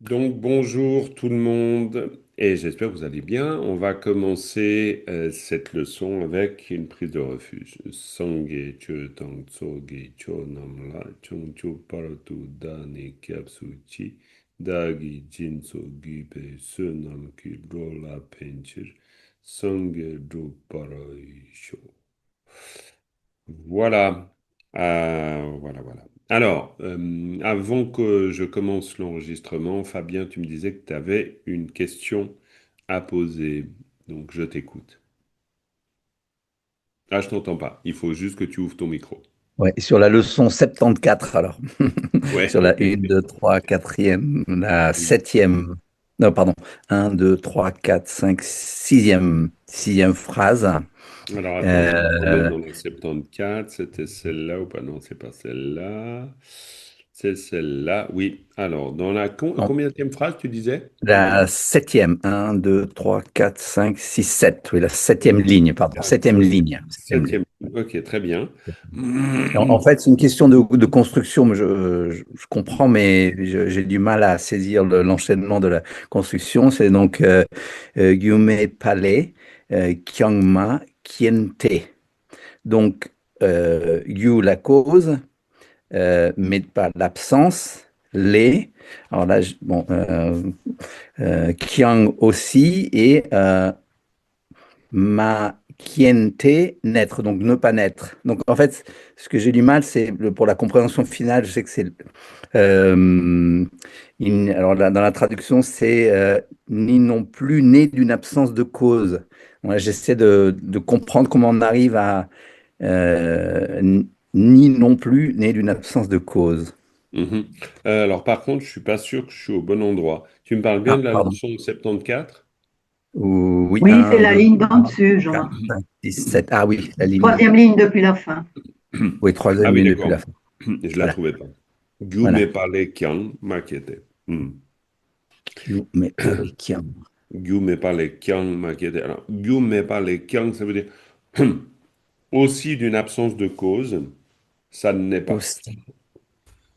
Donc bonjour tout le monde et j'espère que vous allez bien. On va commencer cette leçon avec une prise de refuge. Sangye chö tang tsoge cho nam la chong chu paratu da ne kyapsu chi da gi jin so gi pe se nam ki ro la penchir sangye dru paroi sho. Voilà. Voilà. Alors, avant que je commence l'enregistrement, Fabien, tu me disais que tu avais une question à poser. Donc, je t'écoute. Ah, je t'entends pas. Il faut juste que tu ouvres ton micro. Ouais, sur la leçon 74, alors. Ouais, Sur la ok. 1, 2, 3, 4e, la Oui. 7e. Non, pardon. 1, 2, 3, 4, 5, 6e phrase. Alors, attends, je vais me remettre Euh, dans la 74. C'était celle-là ou pas? Non, c'est pas celle-là. C'est celle-là. Oui. Alors, dans la non, combienième phrase, tu disais? la 7e. 1, 2, 3, 4, 5, 6, 7. Oui, la 7e Ok. ligne, pardon. 4, 7e 5, ligne. 7e ligne. septième. Ok, très bien. En fait, c'est une question de construction. Mais je comprends, mais j'ai du mal à saisir l'enchaînement de la construction. C'est donc Gyume Pale, Kyangma Kiente. Donc, Gyu, la cause, mais pas l'absence. Les, alors là, bon, Kyang aussi, et ma quiente, naître, donc ne pas naître. Donc en fait, ce que j'ai du mal, c'est pour la compréhension finale, je sais que c'est euh, alors dans la traduction, c'est ni non plus né d'une absence de cause. Moi, j'essaie de comprendre comment on arrive à ni non plus né d'une absence de cause. Mhm. Alors, par contre, je suis pas sûr que je suis au bon endroit. Tu me parles bien Ah, de la pardon. leçon 74? Oui, Oui, c'est un, la 2, ligne d'en 3, dessus, 4, Jean. 5, 6, 7. Ah oui, la ligne. Troisième ligne depuis la fin. Oui, Ah troisième oui, ligne depuis la d'accord. fin. Je la Voilà, trouvais pas. Gu me voilà. parle kyang makete. You mais pas les chiens. Gu me parle kyang makete. Alors, Gu me parle kyang, ça veut dire aussi d'une absence de cause, ça ne n'est pas. Aussi.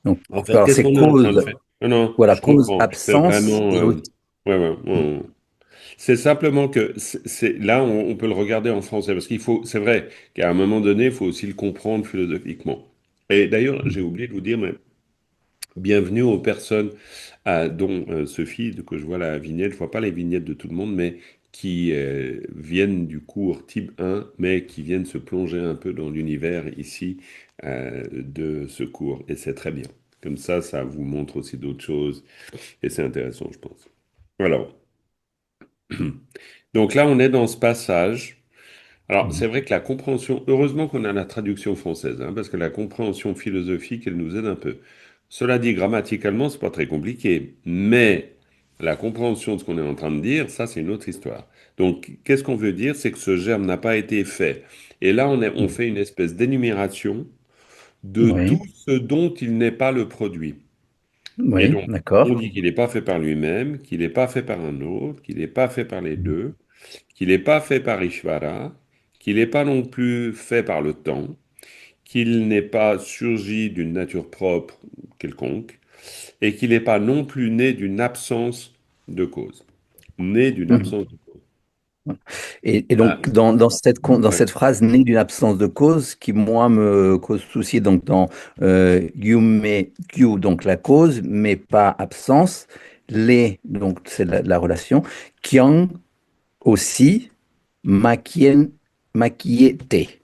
Donc, En fait, alors qu'est-ce c'est qu'on est en train de cause, faire? Non, non, voilà, je cause, comprends. Je fais absence vraiment. et aussi. Ouais. C'est simplement que là, on peut le regarder en français parce qu'il faut, c'est vrai qu'à un moment donné, il faut aussi le comprendre philosophiquement. Et d'ailleurs, j'ai oublié de vous dire, mais bienvenue aux personnes dont Sophie, que je vois la vignette, je vois pas les vignettes de tout le monde, mais qui viennent du cours type 1, mais qui viennent se plonger un peu dans l'univers ici de ce cours. Et c'est très bien. Comme ça vous montre aussi d'autres choses et c'est intéressant, je pense. Alors, donc là, on est dans ce passage. Alors, c'est vrai que la compréhension, heureusement qu'on a la traduction française, hein, parce que la compréhension philosophique, elle nous aide un peu. Cela dit, grammaticalement, c'est pas très compliqué, mais la compréhension de ce qu'on est en train de dire, ça, c'est une autre histoire. Donc, qu'est-ce qu'on veut dire? C'est que ce germe n'a pas été fait. Et là, on fait une espèce d'énumération de tout Oui, ce dont il n'est pas le produit. Et oui, donc, on d'accord. dit qu'il n'est pas fait par lui-même, qu'il n'est pas fait par un autre, qu'il n'est pas fait par les deux, qu'il n'est pas fait par Ishvara, qu'il n'est pas non plus fait par le temps, qu'il n'est pas surgi d'une nature propre quelconque, et qu'il n'est pas non plus né d'une absence de cause. Né d'une Mhm. absence de cause. Et Ah, donc, dans ouais. cette phrase née d'une absence de cause, qui, moi, me cause souci, donc dans you, mais, you, donc la cause, mais pas absence, les, donc c'est la relation, kyang aussi, makien, makiete.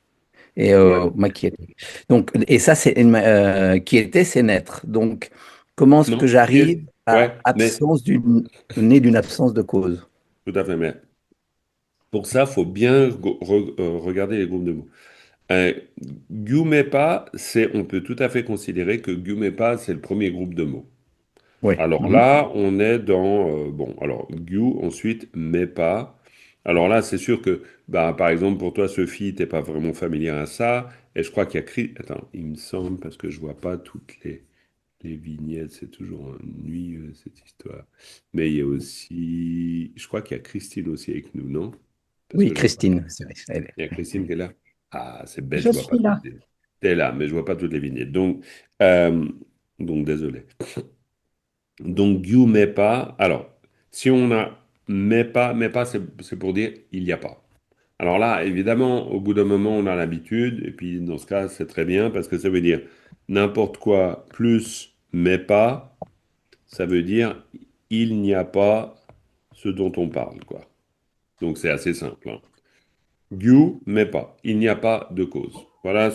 Et Voilà. m'inquiéter. Donc, et ça, c'est qui était, c'est naître. Donc, comment est-ce que Non, j'arrive à ouais, mais absence née d'une absence de cause? tout à fait. Mais pour ça, il faut bien regarder les groupes de mots. Euh, Gyumepa, on peut tout à fait considérer que Gyumepa, c'est le premier groupe de mots. Oui. Alors Mhm. là, on est dans, bon, alors Gyu, ensuite Mepa. Alors là, c'est sûr que, bah, par exemple, pour toi, Sophie, t'es pas vraiment familière à ça. Et je crois qu'il y a... Attends, il me semble, parce que je vois pas toutes les vignettes, c'est toujours ennuyeux, cette histoire. Mais il y a aussi... Je crois qu'il y a Christine aussi avec nous, non? Parce Oui, que je vois pas. Christine, c'est vrai. Il y a Christine qui est là. Ah, c'est bête, Je je vois pas suis toutes là. les... T'es là, mais je vois pas toutes les vignettes. Euh, donc désolé. Donc, gyu mais pas. Alors, si on a mais pas, c'est pour dire il n'y a pas. Alors là, évidemment, au bout d'un moment, on a l'habitude, et puis dans ce cas, c'est très bien parce que ça veut dire n'importe quoi plus mais pas, ça veut dire il n'y a pas ce dont on parle, quoi. Donc c'est assez simple, hein. Gyu mais pas. Il n'y a pas de cause. Voilà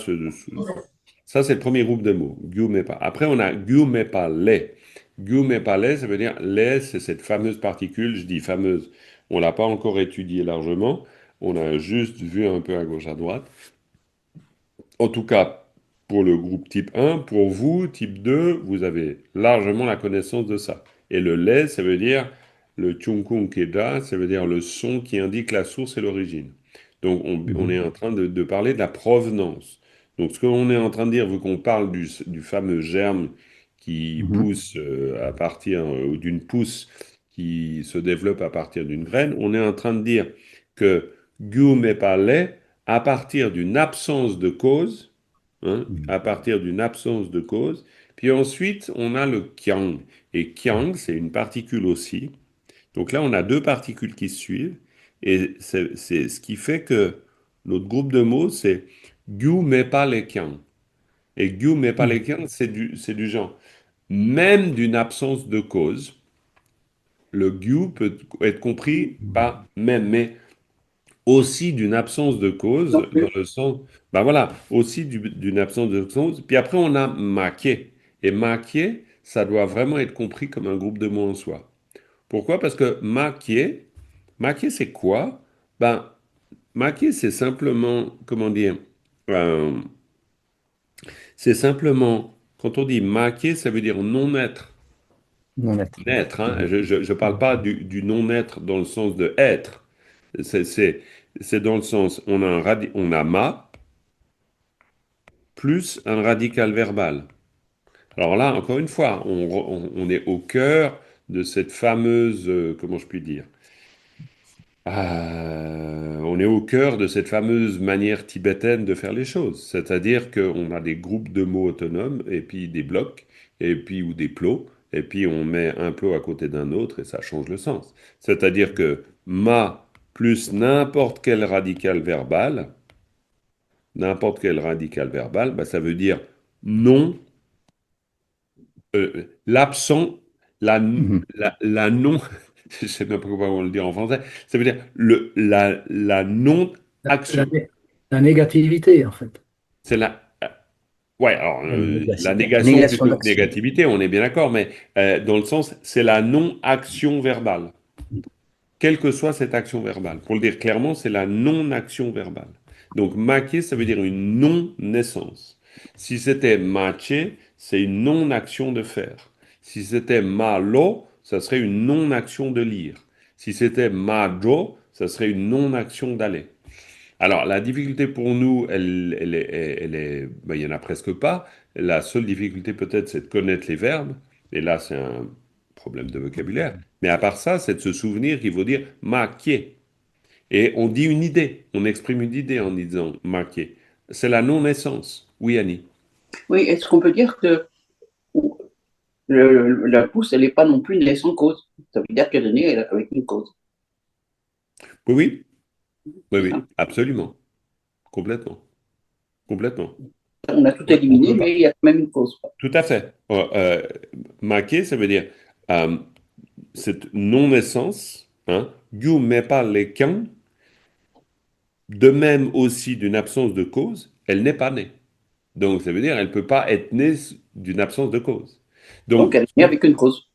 ça, c'est le premier groupe de mots. Gyu mais pas. Après, on a gyu mais pas les. Gyu mais pas les, ça veut dire les, c'est cette fameuse particule. Je dis fameuse. On l'a pas encore étudiée largement. On a juste vu un peu à gauche, à droite. En tout cas, pour le groupe type 1, pour vous, type 2, vous avez largement la connaissance de ça. Et le les, ça veut dire le chungkung keda, ça veut dire le son qui indique la source et l'origine. Donc, on est Mhm. en train de parler de la provenance. Donc, ce qu'on est en train de dire, vu qu'on parle du fameux germe qui Mhm. pousse à partir, ou d'une pousse qui se développe à partir d'une graine, on est en train de dire que Gu mais pas lait, à partir d'une absence de cause, hein, Mhm. à partir d'une absence de cause. Puis ensuite, on a le Qiang. Et Qiang, c'est une particule aussi. Donc là, on a deux particules qui se suivent. Et c'est ce qui fait que notre groupe de mots, c'est Gu mais pas les Qiang. Et Gu mais pas les Qiang, c'est du genre. Même d'une absence de cause, le Gu peut être compris par même. Mais aussi d'une absence de Non cause, dans plus. le sens, ben voilà, aussi d'une absence de cause. Puis après, on a maqué. Et maqué, ça doit vraiment être compris comme un groupe de mots en soi. Pourquoi? Parce que maqué, c'est quoi? Ben, maqué, c'est simplement, comment dire, euh, c'est simplement, quand on dit maqué, ça veut dire non-être. Non être. Naître, hein. Mhm. Je parle pas du non-être dans le sens de être. C'est, c'est, c'est dans le sens, on a ma, plus un radical verbal. Alors là, encore une fois, on est au cœur de cette fameuse, comment je puis dire, on est au cœur de cette fameuse manière tibétaine de faire les choses. C'est-à-dire qu'on a des groupes de mots autonomes, et puis des blocs, et puis ou des plots, et puis on met un plot à côté d'un autre, et ça change le sens. C'est-à-dire que ma plus n'importe quel radical verbal, bah, ça veut dire non l'absent, Mhm. la non, je sais même pas comment on le dit en français, ça veut dire la La, non-action. la négativité, en fait. C'est ouais, alors la La négation négation plutôt que d'action. négativité, on est bien d'accord, mais dans le sens, c'est la non-action verbale, quelle que soit cette action verbale. Pour le dire clairement, c'est la non-action verbale. Donc, maquer, ça veut dire une non-naissance. Si c'était matcher, c'est une non-action de faire. Si c'était malo, ça serait une non-action de lire. Si c'était majo, ça serait une non-action d'aller. Alors, la difficulté pour nous, ben, il n'y en a presque pas. La seule difficulté peut-être, c'est de connaître les verbes. Et là, c'est un problème de vocabulaire. Mais à part ça, c'est de se souvenir qu'il faut dire maquer. Et on dit une idée. On exprime une idée en disant maquer. C'est la non-naissance. Oui, Annie. Oui, est-ce qu'on peut dire que la pousse, elle n'est pas non plus née sans cause? Ça veut dire qu'elle est née avec une cause. Oui, oui, oui, C'est ça. oui, absolument. Complètement. Complètement. On a tout On éliminé, peut mais pas. il y a quand même une cause. Tout à fait. Maquer, ça veut dire euh, cette non-naissance. Hein, you met pas les camps. De même aussi d'une absence de cause, elle n'est pas née. Donc ça veut dire qu'elle ne peut pas être née d'une absence de cause. Donc, Donc elle est née avec une cause.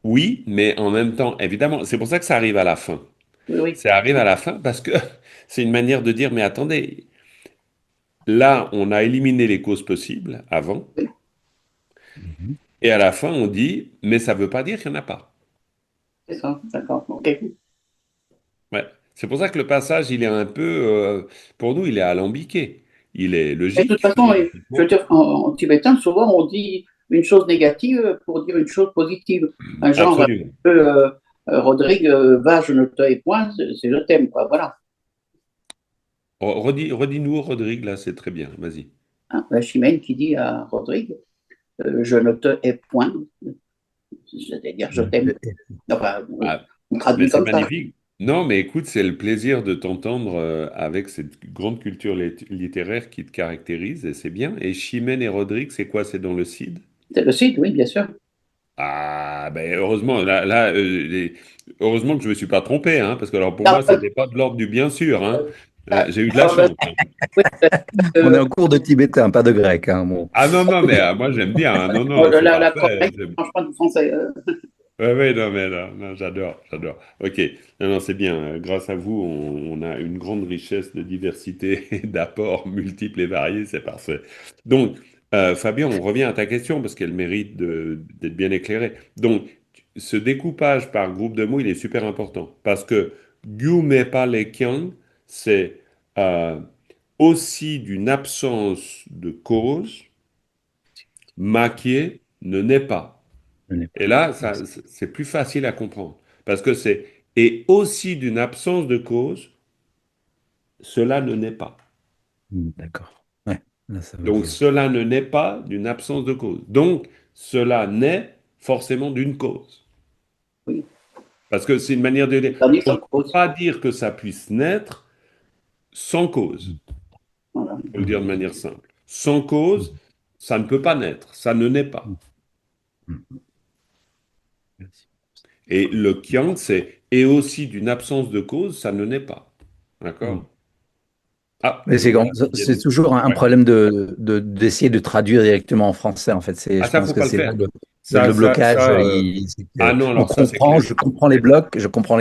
oui, mais en même temps, évidemment, c'est pour ça que ça arrive à la fin. Oui, oui. Ça arrive à la fin parce que c'est une manière de dire, mais attendez, là, on a éliminé les causes possibles avant, Oui, Mhm. et à la fin, on dit, mais ça ne veut pas dire qu'il n'y en a pas. c'est ça, d'accord. Ok. Ouais. C'est pour ça que le passage, il est un peu, pour nous, il est alambiqué. Il est Mais de toute logique, façon, je veux philosophiquement. dire, en tibétain, souvent, on dit une chose négative pour dire une chose positive. Un genre, Absolument. Rodrigue, va, je ne te hais point, c'est je t'aime, quoi. Voilà. Redis-nous, Rodrigue, là, c'est très bien. Vas-y. Hein, la chimène qui dit à Rodrigue, je ne te hais point. C'est-à-dire je t'aime. Enfin, Ah, on mais traduit c'est comme ça. magnifique. Non, mais écoute, c'est le plaisir de t'entendre avec cette grande culture littéraire qui te caractérise, et c'est bien. Et Chimène et Rodrigue, c'est quoi? C'est dans le Cid? C'est le site, oui, bien sûr. Ah, ben heureusement, heureusement que je me suis pas trompé, hein, parce que alors pour Non, moi, c'était pas de l'ordre du bien sûr, hein. J'ai eu de la alors, chance, hein. oui, On est euh, en cours de tibétain, pas de grec, hein, bon. Ah non, non, mais moi j'aime bien, hein. Non, non, c'est la parfait. correcte, franchement, du français. Ouais, ouais, non, mais non, non, j'adore, j'adore. Ok, non, non, c'est bien. Grâce à vous, on a une grande richesse de diversité et d'apports multiples et variés, c'est parfait. Donc, Fabien, on revient à ta question parce qu'elle mérite d'être bien éclairée. Donc, ce découpage par groupe de mots, il est super important parce que Gyumepa c'est euh, aussi d'une absence de cause, maquée ne naît pas. Je n'ai Et pas. là, c'est plus facile à comprendre. Parce que c'est et aussi d'une absence de cause, cela ne naît pas. D'accord. Ouais, là, ça veut Donc, dire. cela ne naît pas d'une absence de cause. Donc, cela naît forcément d'une cause. Oui, Parce que c'est une manière de dire. tandis On sans ne peut cause. pas dire que ça puisse naître sans cause. Voilà. Il faut le dire de manière simple. Sans cause, ça ne peut pas naître. Ça ne naît pas. Merci. Et le kiang, c'est et aussi d'une absence de cause, ça ne naît pas. Mm. D'accord? Ah, Mais je vois là qu'il y a c'est des... toujours un Ouais. problème d'essayer de traduire directement en français, en fait. Ah, Je ça, pense faut que pas le c'est là faire. le blocage. C'est Ah que non, on alors ça, c'est comprend, clair. je comprends les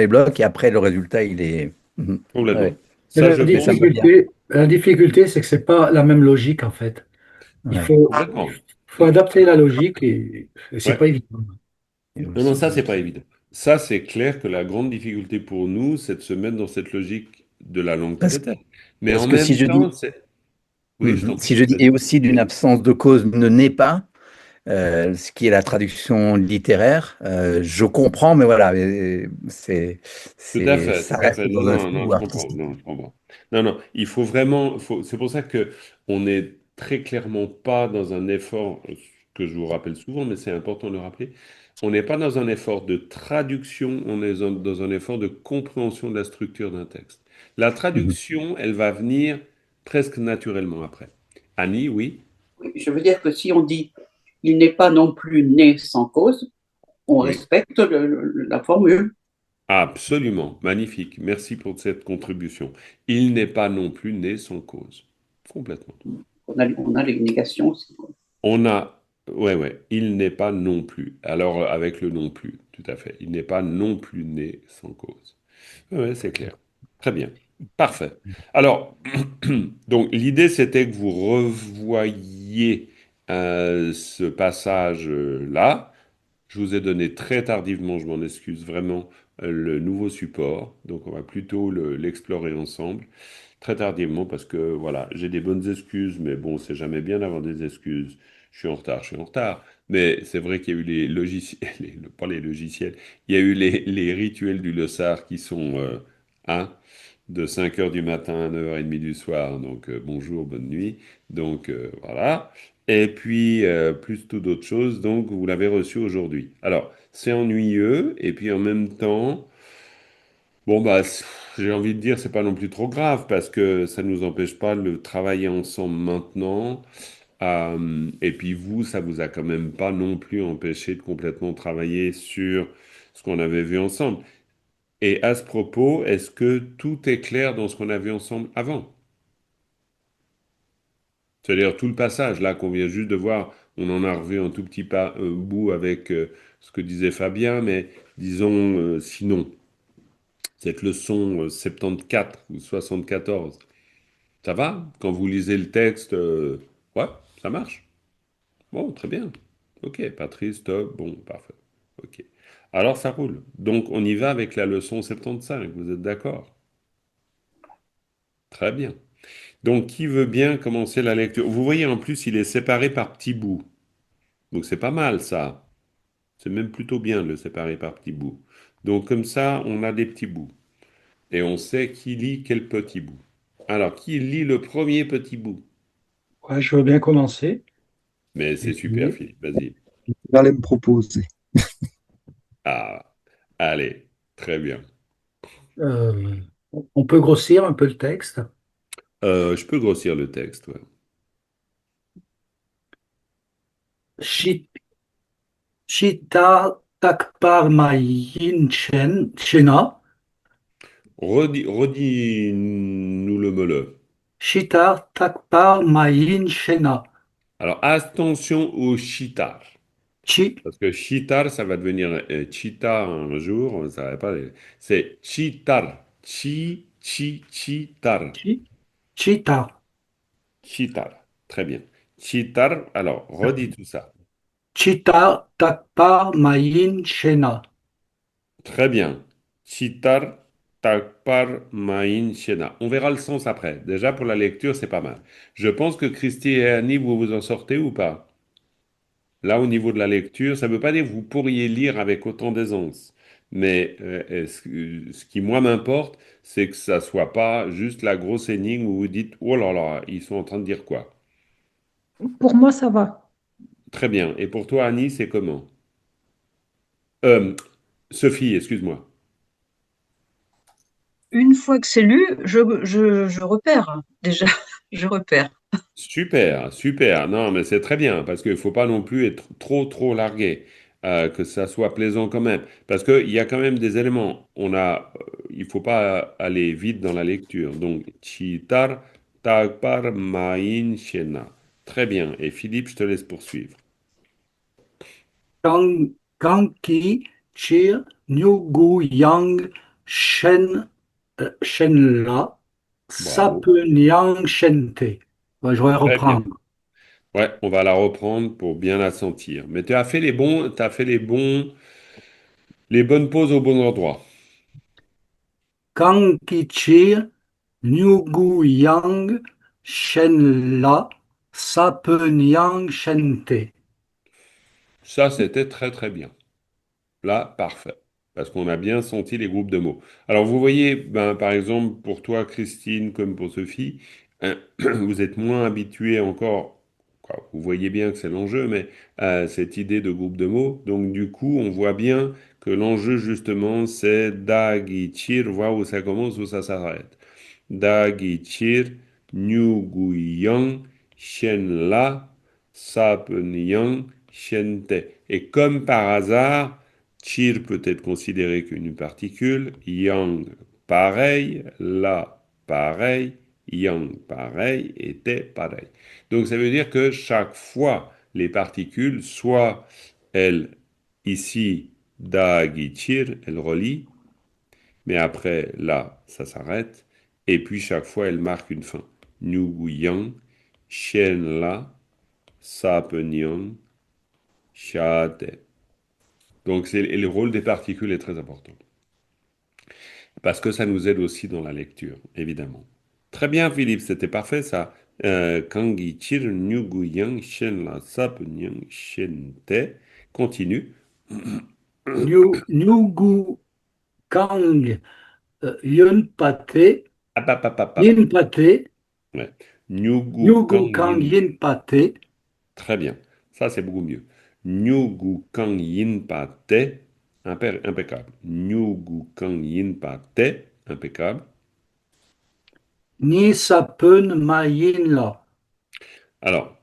blocs, et après, le résultat, il est. Mhm. Complètement. Ouais. Mais Ça, je Mais ça me va pense. bien. la difficulté, c'est que c'est pas la même logique en fait. Ouais. Il Complètement. faut adapter la logique et c'est pas Ouais. évident. Et Non, non, aussi, ça, c'est pas évident. Ça, c'est clair que la grande difficulté pour nous, c'est de se mettre dans cette logique de la langue parce, tibétaine. Mais en parce que si même je dis, temps, c'est... Oui, je t'en si prie. je dis et Vas-y. aussi d'une absence de cause ne naît pas, ce qui est la traduction littéraire. Je comprends, mais voilà, Tout à fait, ça tout à reste fait. Non, dans un non, non, flou je comprends. artistique. Non, je comprends. Non, non, il faut vraiment... C'est pour ça que on n'est très clairement pas dans un effort, que je vous rappelle souvent, mais c'est important de le rappeler. On n'est pas dans un effort de traduction, on est dans un effort de compréhension de la structure d'un texte. La Mhm. traduction, elle va venir presque naturellement après. Annie, oui? Oui, je veux dire que si on dit il n'est pas non plus né sans cause, on Oui. respecte la formule. Absolument. Magnifique. Merci pour cette contribution. Il n'est pas non plus né sans cause. Complètement. On a les négations aussi. On a, ouais, ouais, il n'est pas non plus. Alors, avec le non plus, tout à fait. Il n'est pas non plus né sans cause. Ouais, ouais, c'est clair. Très bien. Parfait. Alors, donc, l'idée, c'était que vous revoyiez ce passage-là. Je vous ai donné très tardivement, je m'en excuse vraiment, le nouveau support. Donc, on va plutôt l'explorer ensemble très tardivement parce que voilà, j'ai des bonnes excuses, mais bon, c'est jamais bien d'avoir des excuses. Je suis en retard, je suis en retard. Mais c'est vrai qu'il y a eu les logiciels, pas les logiciels, il y a eu les rituels du Lessard qui sont hein, de 5 heures du matin à 9h30 du soir. Donc bonjour, bonne nuit. Donc voilà. Et puis plus tout d'autres choses. Donc vous l'avez reçu aujourd'hui. Alors c'est ennuyeux et puis en même temps. Bon, bah, j'ai envie de dire, c'est pas non plus trop grave parce que ça nous empêche pas de travailler ensemble maintenant. Et puis vous, ça vous a quand même pas non plus empêché de complètement travailler sur ce qu'on avait vu ensemble. Et à ce propos, est-ce que tout est clair dans ce qu'on a vu ensemble avant? C'est-à-dire tout le passage là qu'on vient juste de voir, on en a revu un tout petit bout avec ce que disait Fabien, mais disons sinon, cette leçon 74 ou 74. Ça va? Quand vous lisez le texte, ouais, ça marche. Bon, très bien. Ok, Patrice, top, bon, parfait. Ok. Alors ça roule. Donc on y va avec la leçon 75, vous êtes d'accord? Très bien. Donc qui veut bien commencer la lecture? Vous voyez en plus, il est séparé par petits bouts. Donc c'est pas mal ça. C'est même plutôt bien de le séparer par petits bouts. Donc comme ça, on a des petits bouts. Et on sait qui lit quel petit bout. Alors, qui lit le premier petit bout? Ouais, je veux bien commencer. Mais c'est Et super, puis, Philippe, vas-y. J'allais me proposer. Allez, très bien. Euh, on peut grossir un peu le texte. Je peux grossir le texte, ouais. Shi- Shita takpar mayin shena. Redis-nous le mot. Shita takpar mayin shena. Alors, attention au chitar. Chi, Parce que chitar, ça va devenir cheetah un jour, ça va pas. C'est chitar. Chitar. chi, chita. Chitar. Très bien. Chitar, alors, redis tout ça. Chita takpar mayin shena. Très bien. Chitar, takpar, main, shena. On verra le sens après. Déjà, pour la lecture, c'est pas mal. Je pense que Christy et Annie, vous vous en sortez ou pas? Là, au niveau de la lecture, ça ne veut pas dire que vous pourriez lire avec autant d'aisance. Mais ce qui, moi, m'importe, c'est que ça soit pas juste la grosse énigme où vous dites, oh là là, ils sont en train de dire quoi? Pour moi, ça va. Très bien. Et pour toi, Annie, c'est comment? Euh, Sophie, excuse-moi. Une fois que c'est lu, je repère déjà, je repère. Super, super. Non, mais c'est très bien parce qu'il ne faut pas non plus être trop, trop largué, que ça soit plaisant quand même. Parce qu'il y a quand même des éléments. Il faut pas aller vite dans la lecture. Donc, chitar, tagpar, main, shena. Très bien. Et Philippe, je te laisse poursuivre. Kanki Chir Nyugu Yang Shen Shenla Bravo. Sapenyang Shente. Ouais, je vais Très bien. reprendre. Ouais, on va la reprendre pour bien la sentir. Mais tu as fait les bonnes pauses au bon endroit. Kanki Chir Nyugu Yang Shenla Sapenyang Shente. Ça, c'était très, très bien. Là, parfait. Parce qu'on a bien senti les groupes de mots. Alors, vous voyez, ben, par exemple, pour toi, Christine, comme pour Sophie, vous êtes moins habitués encore. Quoi, vous voyez bien que c'est l'enjeu, mais cette idée de groupe de mots. Donc, du coup, on voit bien que l'enjeu, justement, c'est Dagichir, voir où ça commence, où ça s'arrête. Dagichir, Nyuguyang, Shenla, Sapnyang, Shente. Et comme par hasard, Chir peut être considéré qu'une particule, Yang pareil, La pareil, Yang pareil, était pareil. Donc ça veut dire que chaque fois, les particules, soit elles, ici, Da, Gi, Chir, elles relient, mais après, là, ça s'arrête, et puis chaque fois, elles marquent une fin. Nu, Gu, Yang, Shen, La, Sa, Pen, Yang, Sha, Te. Donc et le rôle des particules est très important. Parce que ça nous aide aussi dans la lecture, évidemment. Très bien, Philippe, c'était parfait ça. Kangi chir nyugu yang shen la sap nyang shen te. Continue. Nyugu Kang Yun Pate Ap, ap, ap, ap, ap. Yin Pate Ouais. Nyugu Nyugu kang Kang yin. Yin Pate Très bien. Ça, c'est beaucoup mieux. Nyugu kang yin pa te. Impeccable. Nyugu kang yin pa te. Impeccable. Ni Sapen Mayin La. Alors,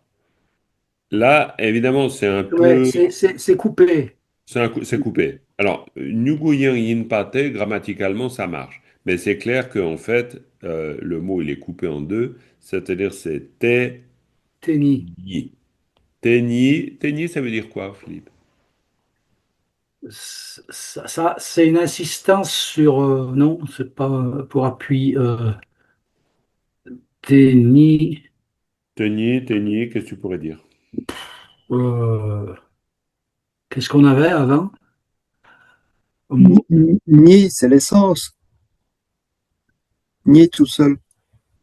là, évidemment, c'est un Ouais, peu. c'est coupé. C'est coupé. Alors, Nguyen Yin Pate, grammaticalement, ça marche. Mais c'est clair qu'en fait, le mot, il est coupé en deux. C'est-à-dire, c'est Teni. Te-Ni. Te-Ni, Te-Ni, ça veut dire quoi, Philippe? C'est une insistance sur. Non, c'est pas pour appui. Teni. Te-Ni, Te-Ni, qu'est-ce que tu pourrais dire? euh, Qu'est-ce qu'on avait avant? Ni, c'est l'essence. Ni tout seul.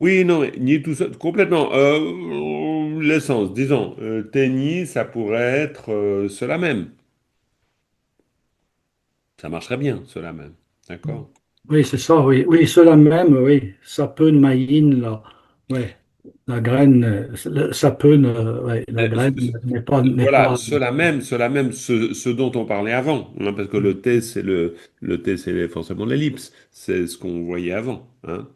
Oui, non, Ni tout seul, complètement. L'essence, disons. Te-Ni, ça pourrait être cela même. Ça marcherait bien, cela même. D'accord? Oui, c'est ça, oui. Oui, cela même, oui. Sapen Mayin La. Ouais. La graine, ça peut, ouais, la Euh, graine n'est Voilà, pas. cela même, ce dont on parlait avant, hein, parce que le T, c'est forcément l'ellipse, c'est ce qu'on voyait avant, hein.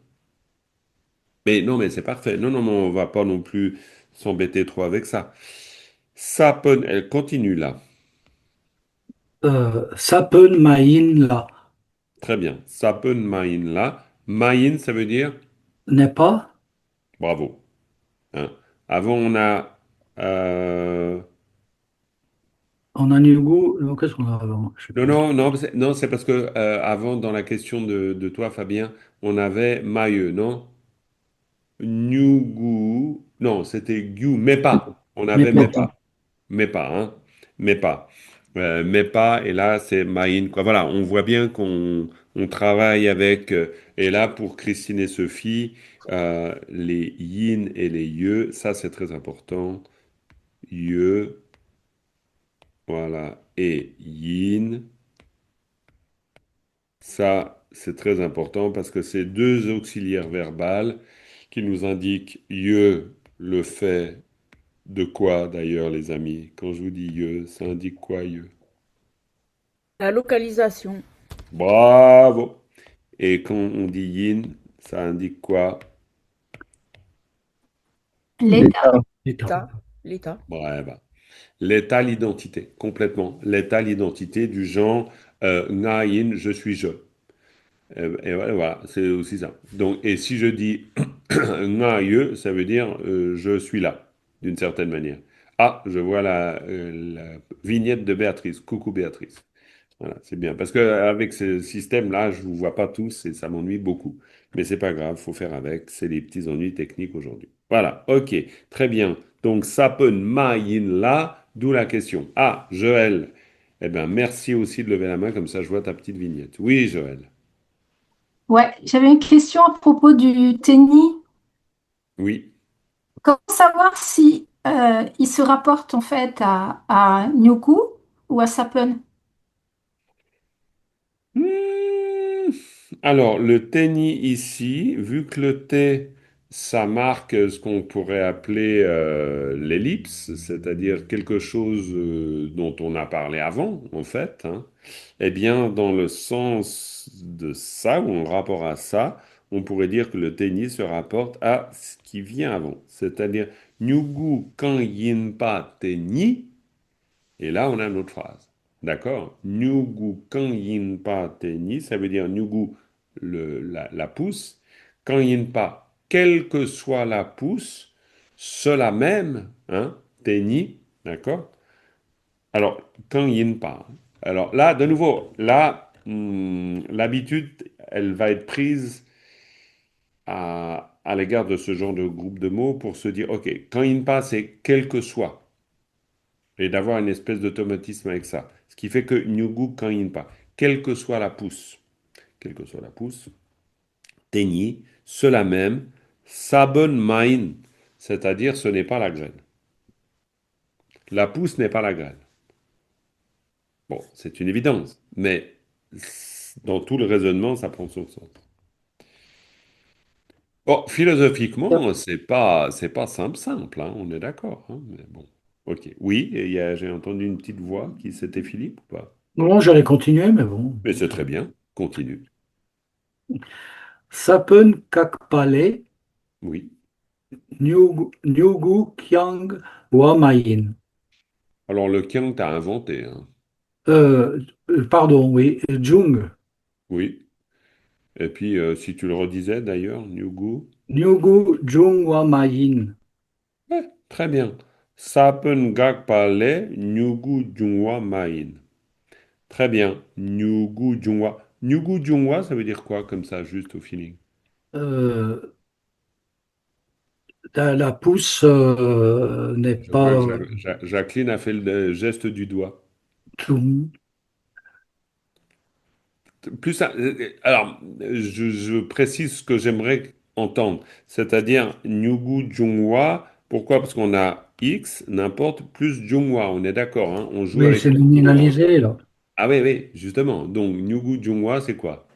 Mais non, mais c'est parfait. Non, non, mais on va pas non plus s'embêter trop avec ça. Elle continue là. Sappenmaïn-là, Très bien. Sapen Maïn là. Maïn, ça veut dire n'est pas bravo, hein. Avant, on a en Anugu. Qu'est-ce qu'on a avant? Je sais non, plus. non, non, non, c'est parce que avant, dans la question de toi, Fabien, on avait Maïeux, non? Nyugu, non, c'était Gyu, mais pas. On Mais avait pas. mais pas. Mais pas, hein. Mais pas. Mais pas, et là, c'est Maïn, quoi. Voilà, on voit bien qu'on travaille avec. Et là, pour Christine et Sophie, les yin et les ye, ça, c'est très important. Ye, voilà, et yin, ça, c'est très important parce que c'est deux auxiliaires verbales qui nous indiquent ye, le fait de quoi d'ailleurs, les amis? Quand je vous dis ye, ça indique quoi, ye? La localisation. Bravo! Et quand on dit yin, ça indique quoi? L'état. L'état. L'état. L'état. L'état. Bref. L'état, l'identité, complètement. L'état, l'identité du genre nga yin, je suis je. Et voilà, voilà, c'est aussi ça. Donc, et si je dis nga ye, ça veut dire je suis là, d'une certaine manière. Ah, je vois la vignette de Béatrice. Coucou Béatrice. Voilà, c'est bien. Parce qu'avec ce système-là, je ne vous vois pas tous et ça m'ennuie beaucoup. Mais c'est pas grave, faut faire avec. C'est les petits ennuis techniques aujourd'hui. Voilà, ok, très bien. Donc, Sapen Maïn là, d'où la question. Ah, Joël. Eh bien, merci aussi de lever la main, comme ça je vois ta petite vignette. Oui, Joël. Ouais, j'avais une question à propos du tennis. Oui. Comment savoir si il se rapporte en fait à Nyoku ou à Sapen? Hmm. Alors, le tennis ici, vu que le T, ça marque ce qu'on pourrait appeler l'ellipse, c'est-à-dire quelque chose dont on a parlé avant, en fait, hein, eh bien, dans le sens de ça, ou en rapport à ça, on pourrait dire que le tennis se rapporte à ce qui vient avant, c'est-à-dire Nyugu kan yin pa tennis. Et là, on a notre phrase. D'accord? Nyugu kan yin pa te ni, ça veut dire Nyugu, la pousse. Kan yin pa, quelle que soit la pousse, cela même, hein, te ni, d'accord? Alors, kan yin pa. Alors là, de nouveau, là, l'habitude, elle va être prise à l'égard de ce genre de groupe de mots pour se dire, OK, kan yin pa, c'est quel que soit et d'avoir une espèce d'automatisme avec ça. Ce qui fait que Nyugu Kanyin pas, quelle que soit la pousse, Tenyi, cela même, Sabon Main, c'est-à-dire ce n'est pas la graine. La pousse n'est pas la graine. Bon, c'est une évidence, mais dans tout le raisonnement, ça prend son sens. Bon, philosophiquement, c'est pas simple, simple, hein, on est d'accord, hein, mais bon. Ok. Oui, et j'ai entendu une petite voix qui c'était Philippe ou pas? Non, j'allais continuer, mais bon. Mais c'est très bien. Continue. Sappenkakpale, Oui. Nyugu Kyang Wamayin. Alors, le Kiang, t'as inventé, hein. Pardon, oui, Jung. Oui. Et puis, si tu le redisais d'ailleurs, Nyugu. Nyugu Jung Wamayin. Ouais, très bien. Sapen Gak Pale, Nyugu Jungwa Main. Très bien. Nyugu Jungwa. Nyugu Jungwa, ça veut dire quoi comme ça, juste au feeling? Euh, la pousse n'est Je vois pas que Jacqueline a fait le geste du doigt. Jung. Alors, je précise ce que j'aimerais entendre, c'est-à-dire Nyugu Jungwa. Pourquoi? Parce qu'on a X, n'importe, plus Jungwa. On est d'accord, hein? On joue Oui, avec c'est les mots, hein. nominalisé, là. Ah oui, oui, justement. Donc, Nyugu Jungwa, c'est quoi?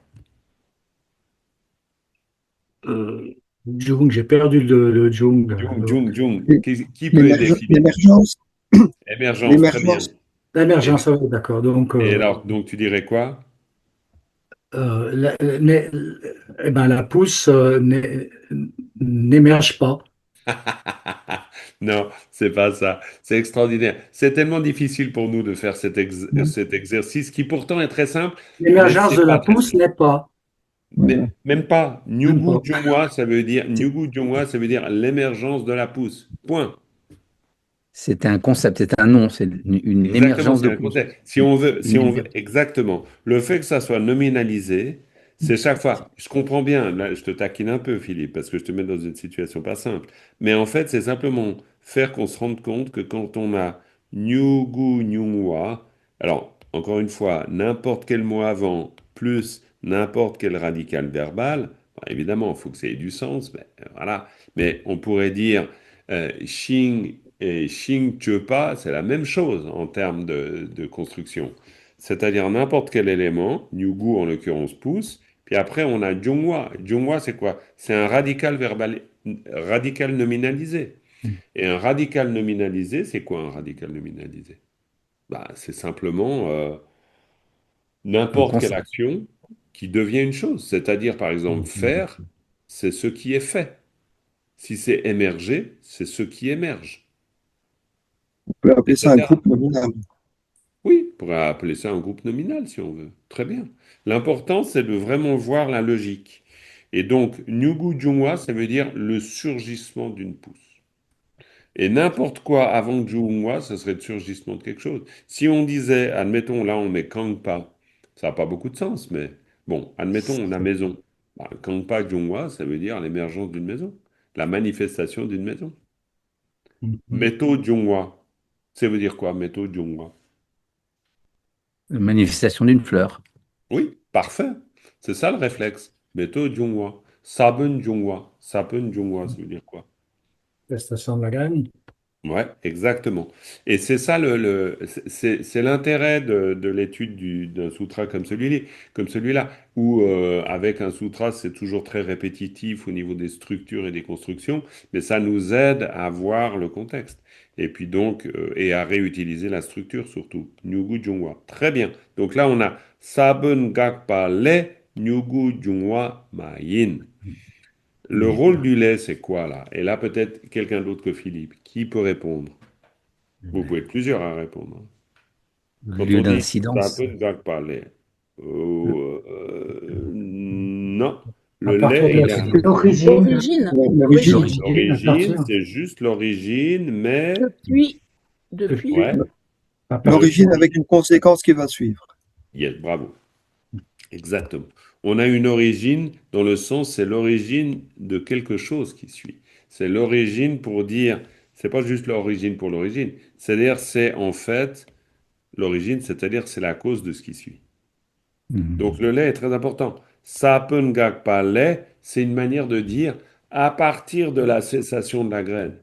Euh, Jung, j'ai perdu le Jung. Jung, Jung, Jung. L'é- Qui peut aider Philippe? L'émergence, Émergence, très bien. l'émergence, L'émergence, oui, d'accord. Donc, Et alors, donc tu dirais quoi? eh ben, la pousse n'émerge pas. Non, c'est pas ça. C'est extraordinaire. C'est tellement difficile pour nous de faire cet exercice qui pourtant est très simple, mais L'émergence c'est de la pas très pousse simple. n'est pas. voilà. Même pas. Même pas. Nyugu Jungwa, ça veut dire l'émergence de la pousse. Point. C'est un concept, c'est un nom, c'est une Exactement, émergence c'est de un pouce. contexte. Si on veut, exactement. Le fait que ça soit nominalisé, c'est chaque fois. Je comprends bien, là, je te taquine un peu, Philippe, parce que je te mets dans une situation pas simple. Mais en fait, c'est simplement faire qu'on se rende compte que quand on a Nyugu Nyungwa, alors, encore une fois, n'importe quel mot avant, plus n'importe quel radical verbal, bah, évidemment, il faut que ça ait du sens, mais voilà. Mais on pourrait dire Xing et Xing Chepa, c'est la même chose en termes de construction. C'est-à-dire n'importe quel élément, Nyugu en l'occurrence pousse, puis après on a Jungwa. Jungwa c'est quoi? C'est un radical nominalisé. Et un radical nominalisé, c'est quoi un radical nominalisé? Bah, c'est simplement Un n'importe quelle concept. action qui devient une chose. C'est-à-dire par exemple faire, c'est ce qui est fait. Si c'est émerger, c'est ce qui émerge, On peut appeler ça un etc. groupe nominal. Oui, on pourrait appeler ça un groupe nominal si on veut. Très bien. L'important, c'est de vraiment voir la logique. Et donc, Nyugu Jungwa, ça veut dire le surgissement d'une pousse. Et n'importe quoi avant Jungwa, ça serait le surgissement de quelque chose. Si on disait, admettons, là, on met Kangpa, ça n'a pas beaucoup de sens, mais bon, admettons, on a maison. Bah, Kangpa Jungwa, ça veut dire l'émergence d'une maison, la manifestation d'une maison. Meto Jungwa, ça veut dire quoi, Meto Jungwa? Une manifestation d'une fleur. Oui, parfait. C'est ça le réflexe. Méthode Jungwa. Sabun Jungwa. Sabun Jungwa, ça veut dire quoi? Prestation de la graine. Ouais, exactement. Et c'est ça c'est l'intérêt de l'étude d'un sutra comme celui-là, où avec un sutra, c'est toujours très répétitif au niveau des structures et des constructions, mais ça nous aide à voir le contexte. Et puis donc, et à réutiliser la structure surtout. Nyugu Jungwa. Très bien. Donc là, on a Sabun Gakpa Le, Nyugu Jungwa Mayin. Le rôle du lait, c'est quoi là? Et là, peut-être quelqu'un d'autre que Philippe. Qui peut répondre? Vous pouvez être plusieurs à répondre, hein. Quand Lieu on dit ça d'incidence. peut ne gagne pas lait. Non. À Le partir lait, de la il a L'origine, L'origine, L'origine, l'origine. l'origine, à l'origine, partir. c'est juste l'origine, mais Depuis ouais, le. À partir. l'origine depuis. avec une conséquence qui va suivre. Yes, bravo. Exactement. On a une origine dans le sens, c'est l'origine de quelque chose qui suit. C'est l'origine pour dire, c'est pas juste l'origine pour l'origine. C'est-à-dire, c'est en fait l'origine, c'est-à-dire c'est la cause de ce qui suit. Donc Mhm. le lait est très important. Sapengakpa lait, c'est une manière de dire à partir de la cessation de la graine.